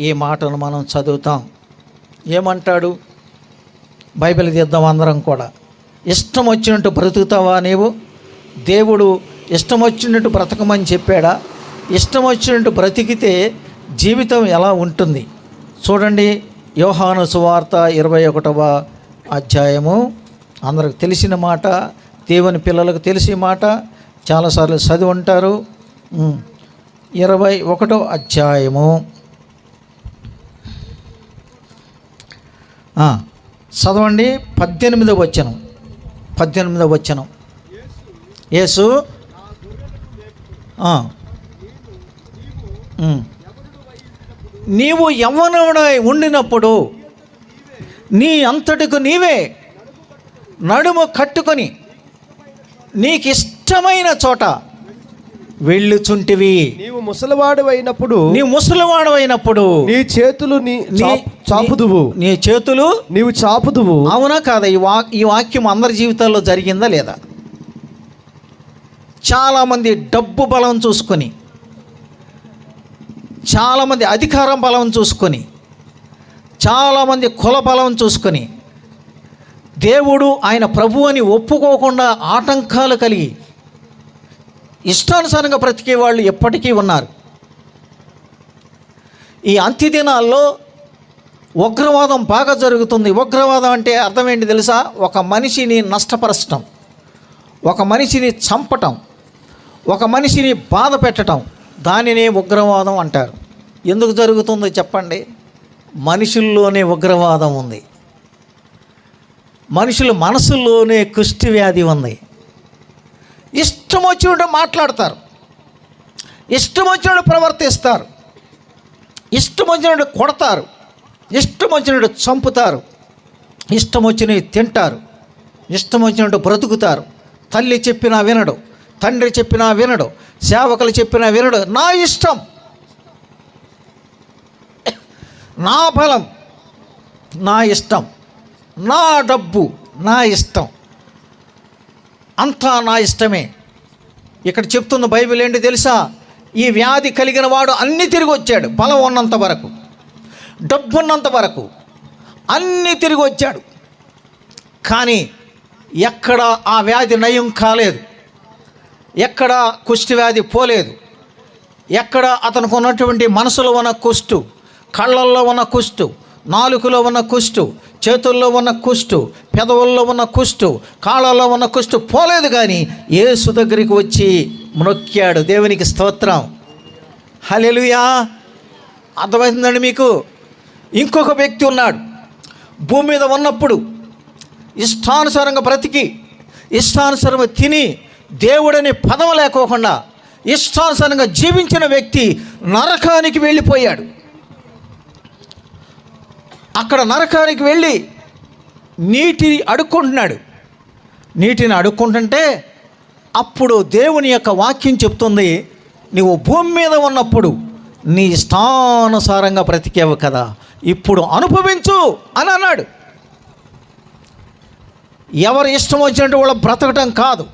ఈ మాటను మనం చదువుతాం. ఏమంటాడు? బైబిల్ తీద్దాం అందరం కూడా. ఇష్టం వచ్చినట్టు బ్రతుకుతావా నీవు? దేవుడు ఇష్టం వచ్చినట్టు బ్రతకమని చెప్పాడా? ఇష్టం వచ్చినట్టు బ్రతికితే జీవితం ఎలా ఉంటుంది? చూడండి, యోహాను సువార్త 21వ అధ్యాయము. అందరికి తెలిసిన మాట, దేవుని పిల్లలకు తెలిసిన మాట, చాలాసార్లు చదివి ఉంటారు. 21వ అధ్యాయము చదవండి. 18వ వచనం. యేసు నీవు యవ్వనుడై ఉండినప్పుడు నీ అంతటికి నీవే నడుము కట్టుకొని నీకు ఇష్టమైన చోట వెళ్ళుచుంటివి. నీవు ముసలివాడవైనప్పుడు నీ చేతులు చాపుదువు. నీ చేతులు నీవు చాపుదువు. అవునా కాదా? ఈ వాక్యం అందరి జీవితాల్లో జరిగిందా లేదా? చాలామంది డబ్బు బలం చూసుకొని, చాలామంది అధికారం బలం చూసుకొని, చాలామంది కుల బలం చూసుకొని, దేవుడు ఆయన ప్రభు అని ఒప్పుకోకుండా ఆటంకాలు కలిగి ఇష్టానుసారంగా బ్రతికే వాళ్ళు ఎప్పటికీ ఉన్నారు. ఈ అంత్యదినాల్లో ఉగ్రవాదం బాగా జరుగుతుంది. ఉగ్రవాదం అంటే అర్థం ఏంటి తెలుసా? ఒక మనిషిని నష్టపరచటం, ఒక మనిషిని చంపటం, ఒక మనిషిని బాధ పెట్టడం, దానినే ఉగ్రవాదం అంటారు. ఎందుకు జరుగుతుందో చెప్పండి? మనుషుల్లోనే ఉగ్రవాదం ఉంది. మనుషుల మనసుల్లోనే కుష్టి వ్యాధి ఉంది. ఇష్టం వచ్చినట్టు మాట్లాడతారు, ఇష్టం వచ్చినట్టు ప్రవర్తిస్తారు, ఇష్టం వచ్చినట్టు కొడతారు, ఇష్టం వచ్చినట్టు చంపుతారు, ఇష్టం వచ్చినట్టు తింటారు, ఇష్టం వచ్చినట్టు బ్రతుకుతారు. తల్లి చెప్పినా వినడు, తండ్రి చెప్పినా వినడు, సేవకులు చెప్పినా వినడు. నా ఇష్టం, నా బలం, నా ఇష్టం, నా డబ్బు, నా ఇష్టం, అంతా నా ఇష్టమే. ఇక్కడ చెప్తున్న బైబిల్ ఏంటి తెలుసా? ఈ వ్యాధి కలిగిన వాడు అన్నీ తిరిగి వచ్చాడు. బలం ఉన్నంత వరకు, డబ్బు ఉన్నంత వరకు అన్నీ తిరిగి వచ్చాడు. కానీ ఎక్కడ ఆ వ్యాధి నయం కాలేదు, ఎక్కడ కుష్టి వ్యాధి పోలేదు, ఎక్కడ అతనికి ఉన్నటువంటి మనసులో ఉన్న కుష్టు, కళ్ళల్లో ఉన్న కుష్టు, నాలుకలో ఉన్న కుష్టు, చేతుల్లో ఉన్న కుష్టు, పెదవుల్లో ఉన్న కుష్టు, కాళ్ళల్లో ఉన్న కుష్టు పోలేదు. కానీ యేసు దగ్గరికి వచ్చి మొక్కాడు. దేవునికి స్తోత్రం, హల్లెలూయా. అర్థమవుతుందండి మీకు? ఇంకొక వ్యక్తి ఉన్నాడు. భూమి మీద ఉన్నప్పుడు ఇష్టానుసారంగా బ్రతికి, ఇష్టానుసారంగా తిని, దేవుడనే పదం లేకోకుండా ఇష్టానుసారంగా జీవించిన వ్యక్తి నరకానికి వెళ్ళిపోయాడు. అక్కడ నరకానికి వెళ్ళి నీటిని అడుక్కుంటున్నాడు. నీటిని అడుక్కుంటుంటే అప్పుడు దేవుని యొక్క వాక్యం చెప్తుంది, నువ్వు భూమి మీద ఉన్నప్పుడు నీ ఇష్టానుసారంగా బ్రతికేవు కదా, ఇప్పుడు అనుభవించు అని అన్నాడు. ఎవరి ఇష్టం వచ్చినట్టు వాళ్ళు బ్రతకటం కాదు,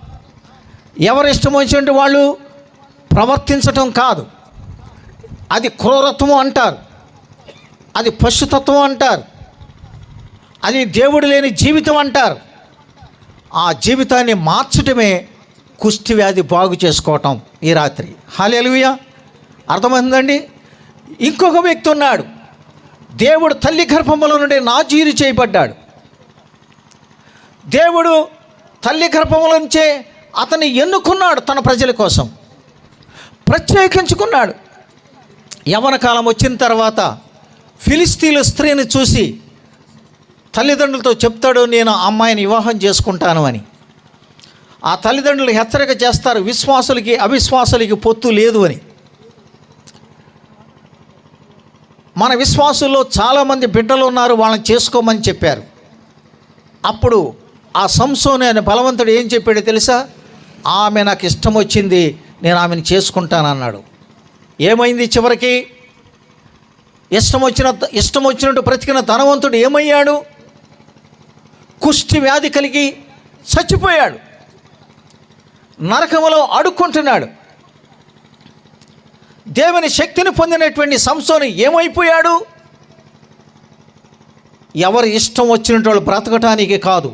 ఎవరి ఇష్టం వచ్చినట్టు వాళ్ళు ప్రవర్తించటం కాదు. అది క్రూరత్వం అంటారు, అది పశుతత్వం అంటారు, అది దేవుడు లేని జీవితం అంటారు. ఆ జీవితాన్ని మార్చటమే కుష్టి వ్యాధి బాగు చేసుకోవటం ఈ రాత్రి. హల్లెలూయా. అర్థమైందండి? ఇంకొక వ్యక్తి ఉన్నాడు. దేవుడు తల్లి గర్భంలో నుండి నాజీరు చేయబడ్డాడు. దేవుడు తల్లి గర్భంలో నుంచే అతన్ని ఎన్నుకున్నాడు తన ప్రజల కోసం, ప్రత్యేకించుకున్నాడు. యవ్వన కాలం వచ్చిన తర్వాత ఫిలిస్తీన్ల స్త్రీని చూసి తల్లిదండ్రులతో చెప్తాడు, నేను ఆ అమ్మాయిని వివాహం చేసుకుంటాను అని. ఆ తల్లిదండ్రులు హెచ్చరిక చేస్తారు, విశ్వాసులకి అవిశ్వాసులకి పొత్తు లేదు అని. మన విశ్వాసుల్లో చాలామంది బిడ్డలు ఉన్నారు, వాళ్ళని చేసుకోమని చెప్పారు. అప్పుడు ఆ సంసోను అనే బలవంతుడు ఏం చెప్పాడో తెలుసా? ఆమె నాకు ఇష్టం వచ్చింది, నేను ఆమెను చేసుకుంటానన్నాడు. ఏమైంది చివరికి? ఇష్టం వచ్చినట్టు బ్రతికిన ధనవంతుడు ఏమయ్యాడు? కుష్టి వ్యాధి కలిగి చచ్చిపోయాడు, నరకములో అడుక్కుంటున్నాడు. దేవుని శక్తిని పొందినటువంటి సంసోను ఏమైపోయాడు? ఎవరు ఇష్టం వచ్చినట్టు వాళ్ళు బ్రతకటానికి కాదు.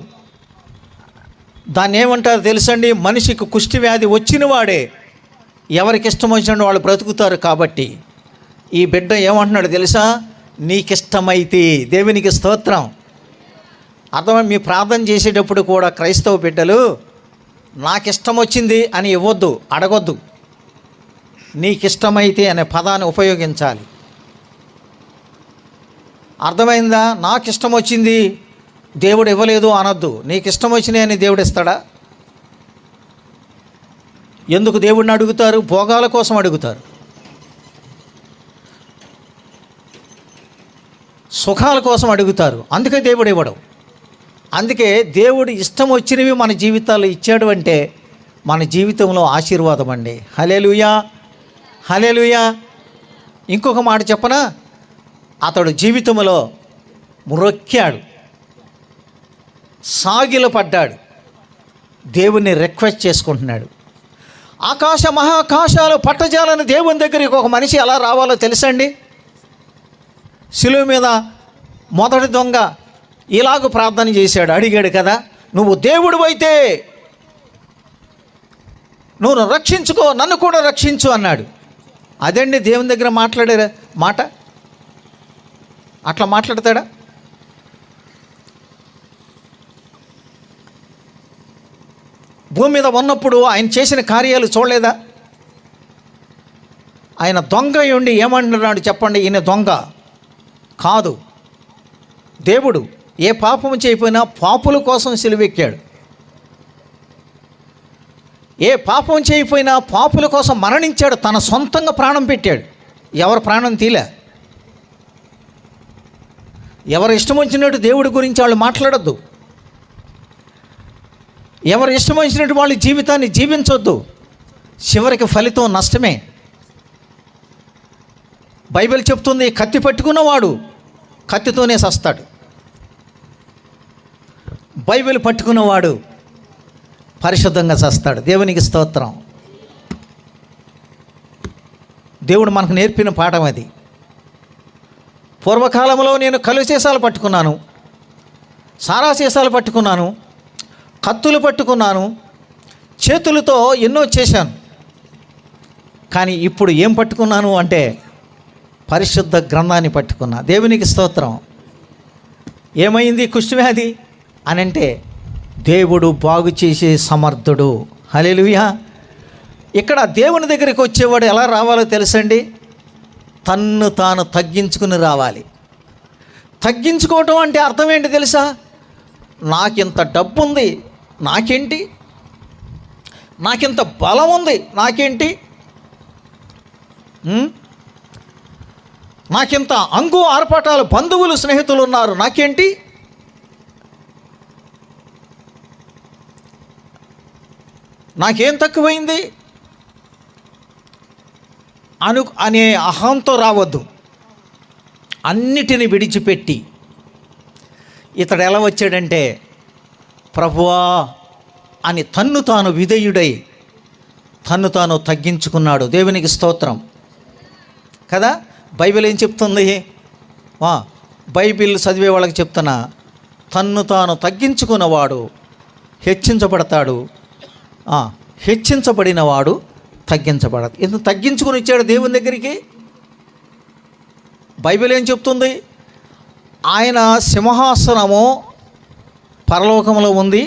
దాన్ని ఏమంటారు తెలుసండి? మనిషికి కుష్టి వ్యాధి వచ్చిన వాడే ఎవరికి ఇష్టం వచ్చినట్టు వాళ్ళు బ్రతుకుతారు. కాబట్టి ఈ బిడ్డ ఏమంటున్నాడు తెలుసా? నీకిష్టమైతే. దేవునికి స్తోత్రం. అర్థమై మీ ప్రార్థన చేసేటప్పుడు కూడా క్రైస్తవ బిడ్డలు నాకిష్టం వచ్చింది అని ఇవ్వద్దు, అడగొద్దు. నీకిష్టమైతే అనే పదాన్ని ఉపయోగించాలి. అర్థమైందా? నాకు ఇష్టం వచ్చింది దేవుడు ఇవ్వలేదు అనొద్దు. నీకు ఇష్టం వచ్చినాయి అని దేవుడు ఇస్తాడా? ఎందుకు దేవుడిని అడుగుతారు? భోగాల కోసం అడుగుతారు, సుఖాల కోసం అడుగుతారు. అందుకే దేవుడు ఇవ్వడం. అందుకే దేవుడు ఇష్టం వచ్చినవి మన జీవితాల్లో ఇచ్చాడు అంటే మన జీవితంలో ఆశీర్వాదం అండి. హల్లెలూయా, హల్లెలూయా. ఇంకొక మాట చెప్పనా? అతడు జీవితంలో మ్రొక్కాడు, సాగిలపడ్డాడు, దేవుణ్ణి రిక్వెస్ట్ చేసుకుంటున్నాడు. ఆకాశ మహాకాశాలు పట్టజాలని దేవుని దగ్గరికి ఒక మనిషి ఎలా రావాలో తెలుసండి? శిలువ మీద మొదటి దొంగ ఇలాగ ప్రార్థన చేశాడు, అడిగాడు కదా, నువ్వు దేవుడు అయితే నువ్వు రక్షించుకో, నన్ను కూడా రక్షించు అన్నాడు. అదండి దేవుని దగ్గర మాట్లాడే మాట. అట్లా మాట్లాడతాడా? భూమి మీద ఉన్నప్పుడు ఆయన చేసిన కార్యాలు చూడలేదా? ఆయన దొంగ ఉండి ఏమంటున్నాడు చెప్పండి? ఈయన దొంగ కాదు, దేవుడు. ఏ పాపము చేయకపోయినా పాపుల కోసం సిలువెక్కాడు. ఏ పాపం చేయకపోయినా పాపుల కోసం మరణించాడు, తన సొంతంగా ప్రాణం పెట్టాడు. ఎవరు ప్రాణం తీలే. ఎవరు ఇష్టం వచ్చినట్టు దేవుడి గురించి వాళ్ళు మాట్లాడొద్దు. ఎవరు ఇష్టం వచ్చినట్టు వాళ్ళ జీవితాన్ని జీవించొద్దు. చివరికి ఫలితం నష్టమే. బైబిల్ చెప్తుంది, కత్తి పట్టుకున్నవాడు కత్తితోనే చస్తాడు, బైబిల్ పట్టుకున్నవాడు పరిశుద్ధంగా చస్తాడు. దేవునికి స్తోత్రం. దేవుడు మనకు నేర్పిన పాఠం అది. పూర్వకాలంలో నేను కలు సీసాలు పట్టుకున్నాను, సారా సీసాలు పట్టుకున్నాను, కత్తులు పట్టుకున్నాను, చేతులతో ఎన్నో చేశాను. కానీ ఇప్పుడు ఏం పట్టుకున్నాను అంటే పరిశుద్ధ గ్రంథాన్ని పట్టుకున్నా. దేవునికి స్తోత్రం. ఏమైంది కుష్ఠవ్యాధి అని అంటే దేవుడు బాగు చేసే సమర్థుడు. హల్లెలూయా. ఇక్కడ దేవుని దగ్గరికి వచ్చేవాడు ఎలా రావాలో తెలుసండి? తన్ను తాను తగ్గించుకుని రావాలి. తగ్గించుకోవటం అంటే అర్థం ఏంటి తెలుసా? నాకింత డబ్బు ఉంది నాకేంటి, నాకింత బలం ఉంది నాకేంటి, నాకింత అంగు ఆర్పాటాలు బంధువులు స్నేహితులు ఉన్నారు నాకేంటి, నాకేం తక్కువైంది అనే అహంతో రావద్దు. అన్నిటిని విడిచిపెట్టి ఇతడు ఎలా వచ్చాడంటే ప్రభువా అని తన్ను తాను విధేయుడై తన్ను తాను తగ్గించుకున్నాడు. దేవునికి స్తోత్రం కదా. బైబిల్ ఏం చెప్తుంది? బైబిల్ చదివే వాళ్ళకి చెప్తున్నా, తన్ను తాను తగ్గించుకున్నవాడు హెచ్చించబడతాడు, హెచ్చించబడినవాడు తగ్గించబడదు. ఎందుకు తగ్గించుకుని వచ్చాడు దేవుని దగ్గరికి? బైబిల్ ఏం చెప్తుంది? ఆయన సింహాసనము పరలోకంలో ఉంది,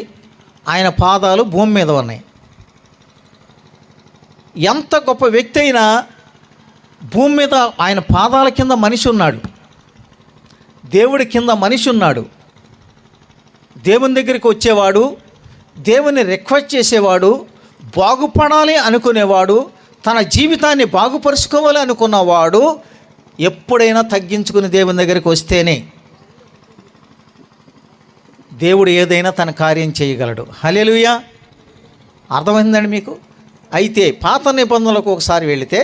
ఆయన పాదాలు భూమి మీద ఉన్నాయి. ఎంత గొప్ప వ్యక్తి అయినా భూమి మీద ఆయన పాదాల కింద మనిషి ఉన్నాడు, దేవుడి కింద మనిషి ఉన్నాడు. దేవుని దగ్గరికి వచ్చేవాడు, దేవుని రిక్వెస్ట్ చేసేవాడు, బాగుపడాలి అనుకునేవాడు, తన జీవితాన్ని బాగుపరుచుకోవాలి అనుకున్నవాడు ఎప్పుడైనా తగ్గించుకుని దేవుని దగ్గరికి వస్తేనే దేవుడు ఏదైనా తన కార్యం చేయగలడు. హల్లెలూయా. అర్థమైందండి మీకు? అయితే పాత నిబంధనలకు ఒకసారి వెళితే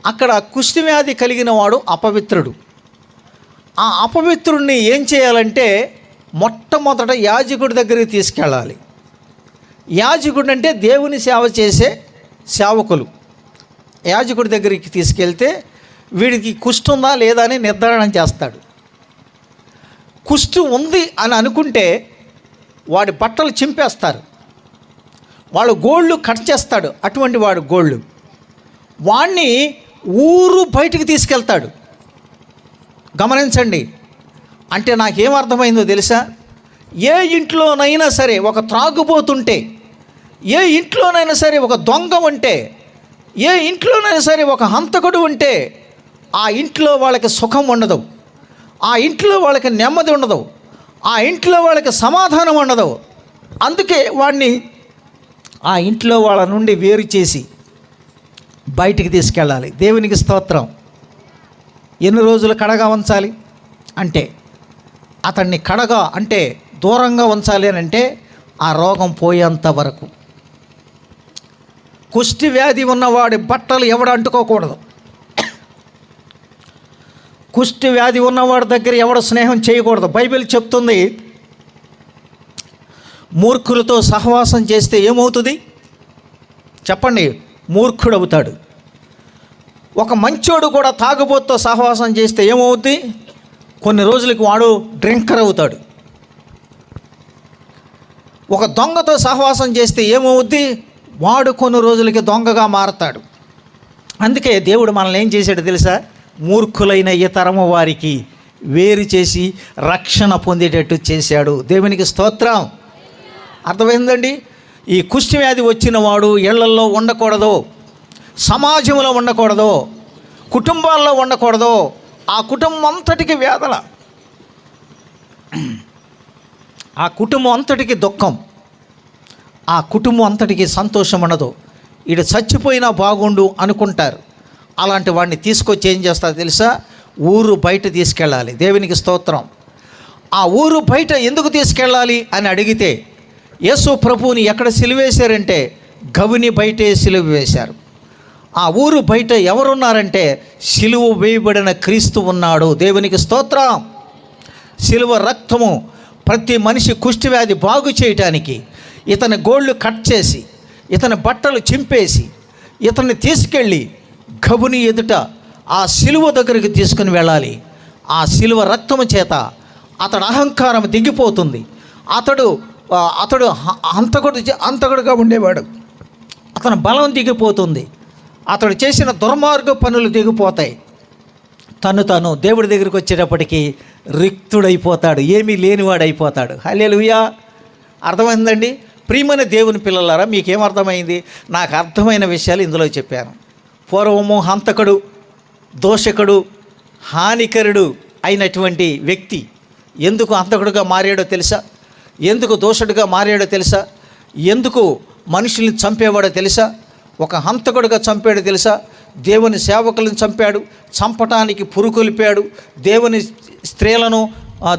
అక్కడ కుష్టి వ్యాధి కలిగిన వాడు అపవిత్రుడు. ఆ అపవిత్రుడిని ఏం చేయాలంటే మొట్టమొదట యాజకుడి దగ్గరికి తీసుకెళ్ళాలి. యాజకుడు అంటే దేవుని సేవ చేసే సేవకులు. యాజకుడి దగ్గరికి తీసుకెళ్తే వీడికి కుష్టి ఉందా లేదా అని నిర్ధారణ చేస్తాడు. కుష్టి ఉంది అని అనుకుంటే వాడి బట్టలు చింపేస్తారు, వాడు గోళ్ళు కట్ చేస్తాడు. అటువంటి వాడు గోళ్ళు వాణ్ణి ఊరు బయటికి తీసుకెళ్తాడు. గమనించండి. అంటే నాకేమర్థమైందో తెలుసా? ఏ ఇంట్లోనైనా సరే ఒక త్రాగుబోతుంటే, ఏ ఇంట్లోనైనా సరే ఒక దొంగ ఉంటే, ఏ ఇంట్లోనైనా సరే ఒక హంతకుడు ఉంటే ఆ ఇంట్లో వాళ్ళకి సుఖం ఉండదు, ఆ ఇంట్లో వాళ్ళకి నెమ్మది ఉండదు, ఆ ఇంట్లో వాళ్ళకి సమాధానం ఉండదు. అందుకే వాడిని ఆ ఇంట్లో వాళ్ళ నుండి వేరు చేసి బయటికి తీసుకెళ్ళాలి. దేవునికి స్తోత్రం. ఎన్ని రోజులు కడగా ఉంచాలి అంటే, అతన్ని కడగా అంటే దూరంగా ఉంచాలి అని అంటే ఆ రోగం పోయేంత వరకు. కుష్టి వ్యాధి ఉన్నవాడి బట్టలు ఎవడు అంటుకోకూడదు. కుష్టి వ్యాధి ఉన్నవాడి దగ్గర ఎవడు స్నేహం చేయకూడదు. బైబిల్ చెప్తుంది, మూర్ఖులతో సహవాసం చేస్తే ఏమవుతుంది చెప్పండి? మూర్ఖుడవుతాడు. ఒక మంచోడు కూడా తాగుబోతుతో సహవాసం చేస్తే ఏమవుతుంది? కొన్ని రోజులకి వాడు డ్రింకర్ అవుతాడు. ఒక దొంగతో సహవాసం చేస్తే ఏమవుద్ది? వాడు కొన్ని రోజులకి దొంగగా మారతాడు. అందుకే దేవుడు మనల్ని ఏం చేశాడు తెలుసా? మూర్ఖులైన ఈ తరము వారికి వేరు చేసి రక్షణ పొందేటట్టు చేశాడు. దేవునికి స్తోత్రం. అర్థమైందండి? ఈ కుష్టి వ్యాధి వచ్చిన వాడు ఇళ్లల్లో ఉండకూడదు, సమాజంలో ఉండకూడదు, కుటుంబాల్లో ఉండకూడదు. ఆ కుటుంబం అంతటికి వేదన, ఆ కుటుంబం అంతటికి దుఃఖం, ఆ కుటుంబం అంతటికి సంతోషం ఉండదు. ఈడు చచ్చిపోయినా బాగుండు అనుకుంటారు. అలాంటి వాడిని తీసుకొచ్చి ఏం చేస్తారు తెలుసా? ఊరు బయట తీసుకెళ్ళాలి. దేవునికి స్తోత్రం. ఆ ఊరు బయట ఎందుకు తీసుకెళ్ళాలి అని అడిగితే, యేసు ప్రభువుని ఎక్కడ సిలువేశారంటే గవిని బయటే సిలువ వేశారు. ఆ ఊరు బయట ఎవరున్నారంటే సిలువ వేయబడిన క్రీస్తు ఉన్నాడు. దేవునికి స్తోత్రం. సిలువ రక్తము ప్రతి మనిషి కుష్టి వ్యాధి బాగు చేయటానికి ఇతని గోళ్ళు కట్ చేసి, ఇతని బట్టలు చింపేసి, ఇతన్ని తీసుకెళ్ళి గబుని ఎదుట ఆ సిలువ దగ్గరికి తీసుకుని వెళ్ళాలి. ఆ సిలువ రక్తము చేత అతడు అహంకారం దిగిపోతుంది. అతడు అంతకుడుగా ఉండేవాడు, అతని బలం దిగిపోతుంది. అతడు చేసిన దుర్మార్గ పనులు దిగిపోతాయి. తను దేవుడి దగ్గరికి వచ్చేటప్పటికి రిక్తుడైపోతాడు, ఏమీ లేనివాడైపోతాడు. హల్లెలూయా. అర్థమైందండి? ప్రియమైన దేవుని పిల్లలారా, మీకేమర్థమైంది? నాకు అర్థమైన విషయాలు ఇందులో చెప్పాను. పూర్వము హంతకుడు, దోషకుడు, హానికరుడు అయినటువంటి వ్యక్తి ఎందుకు హంతకుడుగా మారాడో తెలుసా? ఎందుకు దోషుడుగా మారాడో తెలుసా? ఎందుకు మనుషుల్ని చంపేవాడో తెలుసా? ఒక హంతకుడుగా చంపాడు తెలుసా? దేవుని సేవకులను చంపాడు, చంపటానికి పురుకొల్పాడు, దేవుని స్త్రీలను,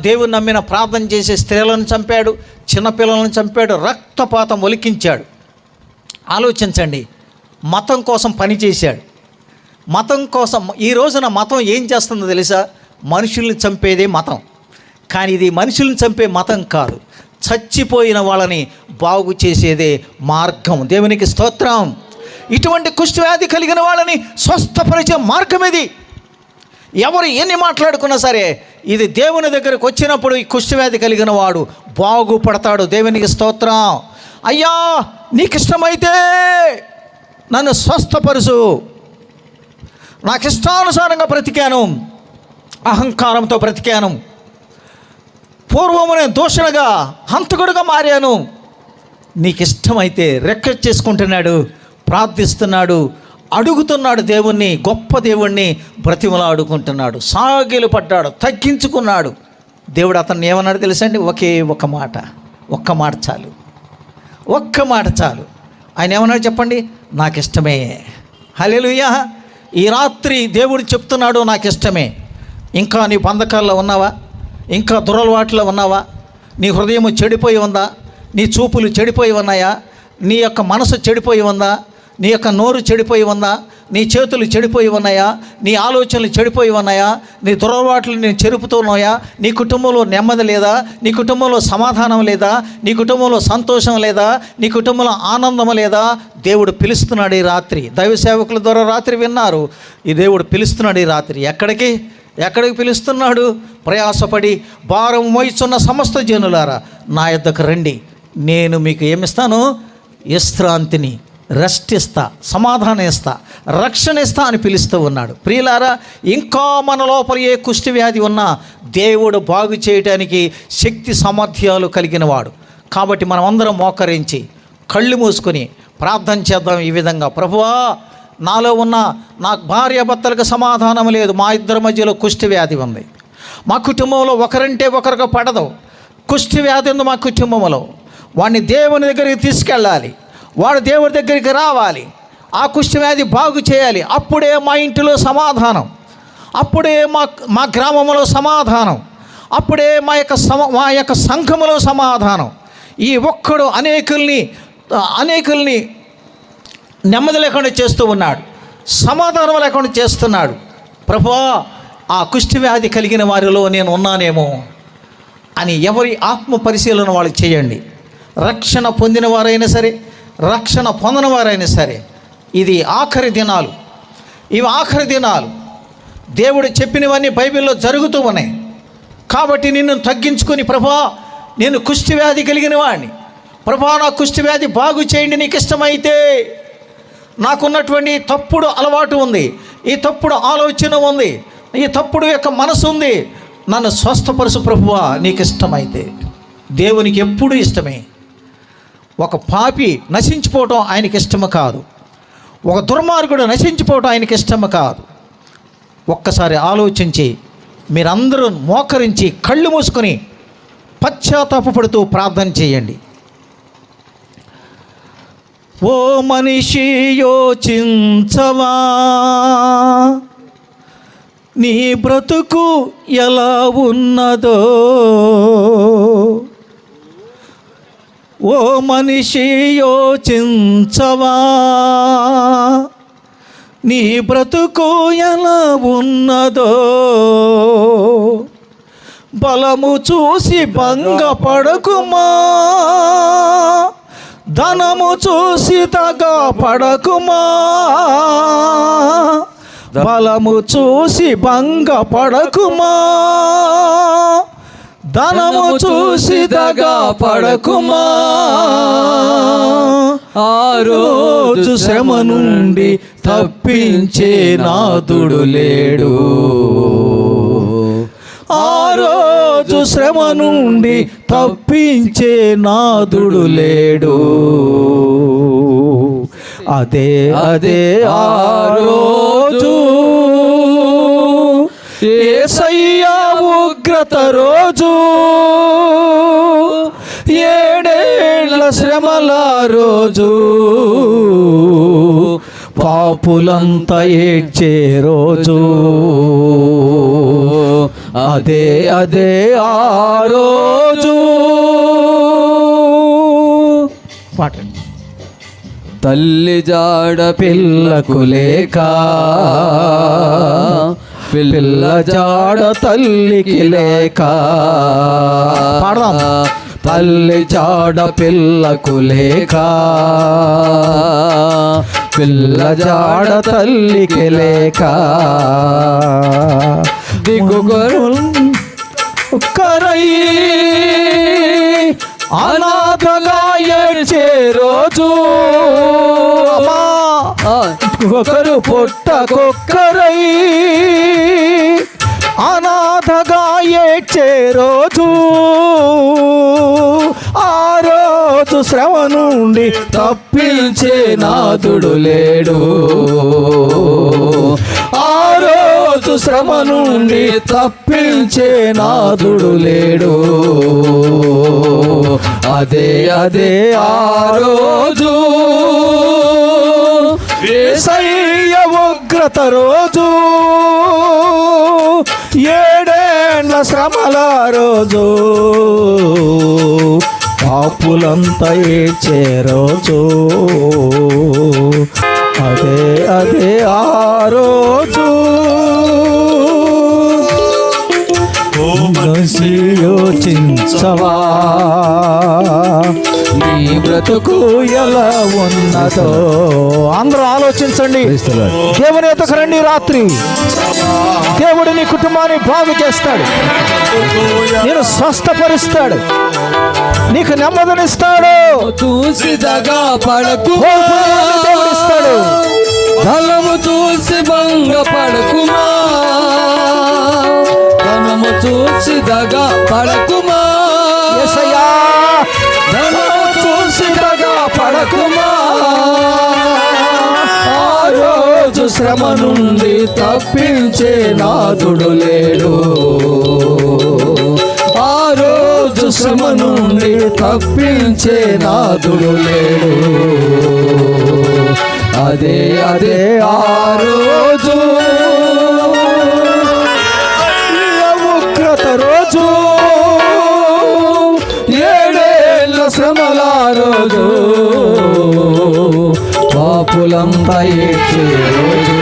దేవుని నమ్మిన ప్రార్థన చేసే స్త్రీలను చంపాడు, చిన్నపిల్లలను చంపాడు, రక్తపాతం ఒలికించాడు. ఆలోచించండి. మతం కోసం పనిచేశాడు. మతం కోసం ఈ రోజున మతం ఏం చేస్తుందో తెలుసా? మనుషుల్ని చంపేదే మతం. కానీ ఇది మనుషుల్ని చంపే మతం కాదు, చచ్చిపోయిన వాళ్ళని బాగు చేసేదే మార్గం. దేవునికి స్తోత్రం. ఇటువంటి కుష్ఠవ్యాధి కలిగిన వాళ్ళని స్వస్థపరిచే మార్గం ఇది. ఎవరు ఎన్ని మాట్లాడుకున్నా సరే ఇది దేవుని దగ్గరకు వచ్చినప్పుడు ఈ కుష్ఠవ్యాధి కలిగిన వాడు బాగుపడతాడు. దేవునికి స్తోత్రం. అయ్యా, నీకు ఇష్టమైతే నన్ను స్వస్థపరుచు, నాకు ఇష్టానుసారంగా బ్రతికాను, అహంకారంతో బ్రతికాను, పూర్వము నేను దోషుడుగా హంతకుడుగా మారాను, నీకు ఇష్టమైతే రిక్వెస్ట్ చేసుకుంటున్నాడు, ప్రార్థిస్తున్నాడు, అడుగుతున్నాడు దేవుణ్ణి, గొప్ప దేవుణ్ణి బ్రతిమలాడుకుంటున్నాడు, సాగిలు పడ్డాడు, తగ్గించుకున్నాడు. దేవుడు అతన్ని ఏమన్నాడు తెలుసండి? ఒకే ఒక్క మాట చాలు, ఒక్క మాట చాలు. ఆయన ఏమన్నాడు చెప్పండి? నాకు ఇష్టమే. హల్లెలూయా. ఈ రాత్రి దేవుడు చెప్తున్నాడు, నాకు ఇష్టమే. ఇంకా నీ బంధకాల్లో ఉన్నావా? ఇంకా దురలవాట్లో ఉన్నావా? నీ హృదయం చెడిపోయి ఉందా? నీ చూపులు చెడిపోయి ఉన్నాయా? నీ యొక్క మనసు చెడిపోయి ఉందా? నీ యొక్క నోరు చెడిపోయి ఉందా? నీ చేతులు చెడిపోయి ఉన్నాయా? నీ ఆలోచనలు చెడిపోయి ఉన్నాయా? నీ దురలవాట్లు నేను చెరుపుతున్నాయా? నీ కుటుంబంలో నెమ్మది లేదా? నీ కుటుంబంలో సమాధానం లేదా? నీ కుటుంబంలో సంతోషం లేదా? నీ కుటుంబంలో ఆనందం లేదా? దేవుడు పిలుస్తున్నాడు ఈ రాత్రి. దైవ సేవకుల ద్వారా రాత్రి విన్నారు, ఈ దేవుడు పిలుస్తున్నాడు ఈ రాత్రి. ఎక్కడికి పిలుస్తున్నాడు? ప్రయాసపడి భారం మోయిచున్న సమస్త జనులారా నా యొద్దకు రండి, నేను మీకు ఏమిస్తాను? విశ్రాంతిని, రెస్ట్ ఇస్తా, సమాధానం ఇస్తా, రక్షణ ఇస్తా అని పిలుస్తూ ఉన్నాడు. ప్రియులారా, ఇంకా మన లోపల ఏ కుష్టి వ్యాధి ఉన్నా దేవుడు బాగు చేయడానికి శక్తి సామర్థ్యాలు కలిగిన వాడు. కాబట్టి మనం అందరం మోకరించి కళ్ళు మూసుకొని ప్రార్థన చేద్దాం ఈ విధంగా. ప్రభువా, నాలో ఉన్న నా భార్యాభర్తలకు సమాధానం లేదు, మా ఇద్దరి మధ్యలో కుష్టి వ్యాధి ఉంది, మా కుటుంబంలో ఒకరంటే ఒకరికి పడదు, కుష్టి వ్యాధి ఉంది మా కుటుంబంలో. వాడిని దేవుని దగ్గరికి తీసుకెళ్ళాలి, వాడు దేవుడి దగ్గరికి రావాలి, ఆ కుష్టి వ్యాధి బాగు చేయాలి. అప్పుడే మా ఇంటిలో సమాధానం, అప్పుడే మా గ్రామంలో సమాధానం, అప్పుడే మా యొక్క సంఘములో సమాధానం. ఈ ఒక్కడు అనేకుల్ని నెమ్మది లేకుండా చేస్తూ ఉన్నాడు, సమాధానం లేకుండా చేస్తున్నాడు. ప్రభువా, ఆ కుష్టి వ్యాధి కలిగిన వారిలో నేను ఉన్నానేమో అని ఎవరి ఆత్మ పరిశీలన వాళ్ళు చేయండి. రక్షణ పొందిన వారైనా సరే, రక్షణ పొందని వారైనా సరే, ఇవి ఆఖరి దినాలు. దేవుడు చెప్పినవన్నీ బైబిల్లో జరుగుతూ ఉన్నాయి. కాబట్టి నిన్ను తగ్గించుకొని, ప్రభా నేను కుష్టి వ్యాధి కలిగిన వాడిని, ప్రభా నా కుష్టి వ్యాధి బాగు చేయండి నీకు ఇష్టమైతే, నాకున్నటువంటి తప్పుడు అలవాటు ఉంది, ఈ తప్పుడు ఆలోచన ఉంది, ఈ తప్పుడు యొక్క మనసు ఉంది, నన్ను స్వస్థపరుచు ప్రభువా నీకు ఇష్టమైతే. దేవునికి ఎప్పుడూ ఇష్టమే. ఒక పాపి నశించిపోవటం ఆయనకి ఇష్టము కాదు, ఒక దుర్మార్గుడు నశించిపోవటం ఆయనకి ఇష్టము కాదు. ఒక్కసారి ఆలోచించి మీరందరూ మోకరించి కళ్ళు మూసుకొని పశ్చాత్తాపపడుతూ ప్రార్థన చేయండి. ఓ మనిషి యోచించవా, నీ బ్రతుకు ఎలా ఉన్నదో. ఓ మనిషి యోచించవా, నీ బ్రతుకు ఎలా ఉన్నదో. బలము చూసి భంగపడకుమా, ధనము చూసి తగపడకుమా. బలము చూసి భంగపడకుమా, ధనము చూసి దగపడకుమా. ఆ రోజు శ్రమ నుండి తప్పించే నాదుడు లేడు, ఆ రోజు శ్రమ నుండి తప్పించే నాదుడు లేడు. అదే ఆ రోజు యేసయ్యా ఉగ్రత రోజు, ఏడేళ్ల శ్రమల రోజు, పాపులంతా ఏడ్చే రోజు. అదే ఆ రోజు. పాటండి. తల్లి జాడ పిల్లకు లేక, పిల్ల జాడ తల్లికి లేక. పాడదాం. తల్లి జాడ పిల్లకు లేక, పిల్ల జాడ తల్లికి లేక. కరై అనాథగా ఏడ్చే రోజు, ఒకరు పొట్టకొక్కరై అనాథగా ఏడ్చే రోజు, ఆ రోజు శ్రమ నుండి తప్పించే నాథుడు లేడు. ఆ రోజు శ్రమ నుండి తప్పించే నాథుడు లేడు. అదే అదే ఆ రోజు యేసయ్య ఉగ్రత రోజు, 7 ఏండ్ల శ్రమల రోజు, పాపులంతా ఏడ్చే రోజు. అదే అదే ఆ రోజు యోచించవా, నీ బ్రతుకు ఎలా ఉన్నదో. అందరూ ఆలోచించండి. దేవుని ఎదుకు రండి. రాత్రి దేవుడు నీ కుటుంబాన్ని బాగు చేస్తాడు, నేను స్వస్థపరుస్తాడు, నీకు నెమ్మదినిస్తాడు. చూసి దగా పడకు, దేవుడిస్తాడు. ధనము చూసి భంగ పడకుమా, ధనము చూసి దగా పడకుమా, యేసయ్యా ధనము చూసి దగా పడకుమా. ఆ రోజు శ్రమ నుండి తప్పించే నాథుడు లేడు. ఆ రోజు శ్రమ నుండి తప్పించే నాథుడు లేడు. అదే అదే ఆ రోజు ఉగ్రత రోజు, 7 ఏళ్ల శ్రమల రోజు, పాపులంతా ఏడ్చే రోజు.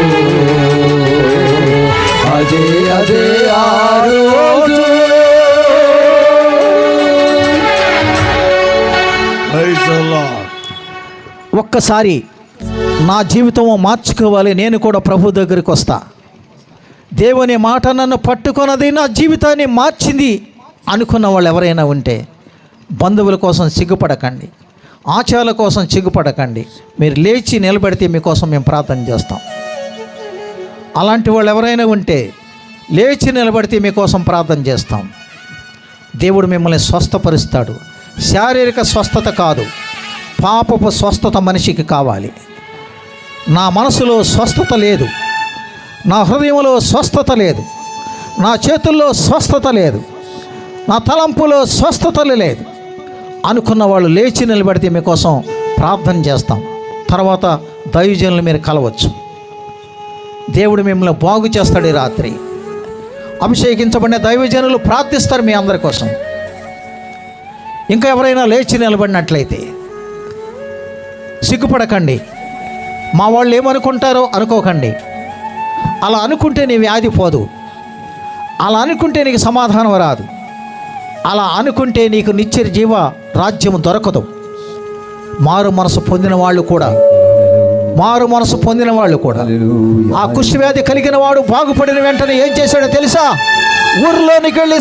అదే అదే ఆ రోజు. ఒక్కసారి నా జీవితం మార్చుకోవాలి, నేను కూడా ప్రభు దగ్గరికి వస్తా, దేవుని మాట నన్ను పట్టుకున్నది నా జీవితాన్ని మార్చింది అనుకున్న వాళ్ళు ఎవరైనా ఉంటే, బంధువుల కోసం సిగ్గుపడకండి, ఆచారాల కోసం సిగ్గుపడకండి. మీరు లేచి నిలబెడితే మీకోసం మేము ప్రార్థన చేస్తాం. అలాంటి వాళ్ళు ఎవరైనా ఉంటే లేచి నిలబడితే మీకోసం ప్రార్థన చేస్తాం. దేవుడు మిమ్మల్ని స్వస్థపరుస్తాడు. శారీరక స్వస్థత కాదు, పాపపు స్వస్థత మనిషికి కావాలి. నా మనసులో స్వస్థత లేదు, నా హృదయంలో స్వస్థత లేదు, నా చేతుల్లో స్వస్థత లేదు, నా తలంపులో స్వస్థత లేదు అనుకున్న వాళ్ళు లేచి నిలబడితే మీకోసం ప్రార్థన చేస్తాం. తర్వాత దైవజనులు మీరు కలవచ్చు. దేవుడు మిమ్మల్ని బాగు చేస్తాడు. ఈ రాత్రి అభిషేకించబడిన దైవజనులు ప్రార్థిస్తారు మీ అందరి కోసం. ఇంకా ఎవరైనా లేచి నిలబడినట్లయితే సిగ్గుపడకండి. మా వాళ్ళు ఏమనుకుంటారో అనుకోకండి. అలా అనుకుంటే నీ వ్యాధి పోదు, అలా అనుకుంటే నీకు సమాధానం రాదు, అలా అనుకుంటే నీకు నిత్య జీవ రాజ్యం దొరకదు. మారు మనసు పొందిన వాళ్ళు కూడా ఆ కుష్ఠవ్యాధి కలిగిన వాడు బాగుపడిన వెంటనే ఏం చేశాడో తెలుసా? ఊర్లోనికి వెళ్ళి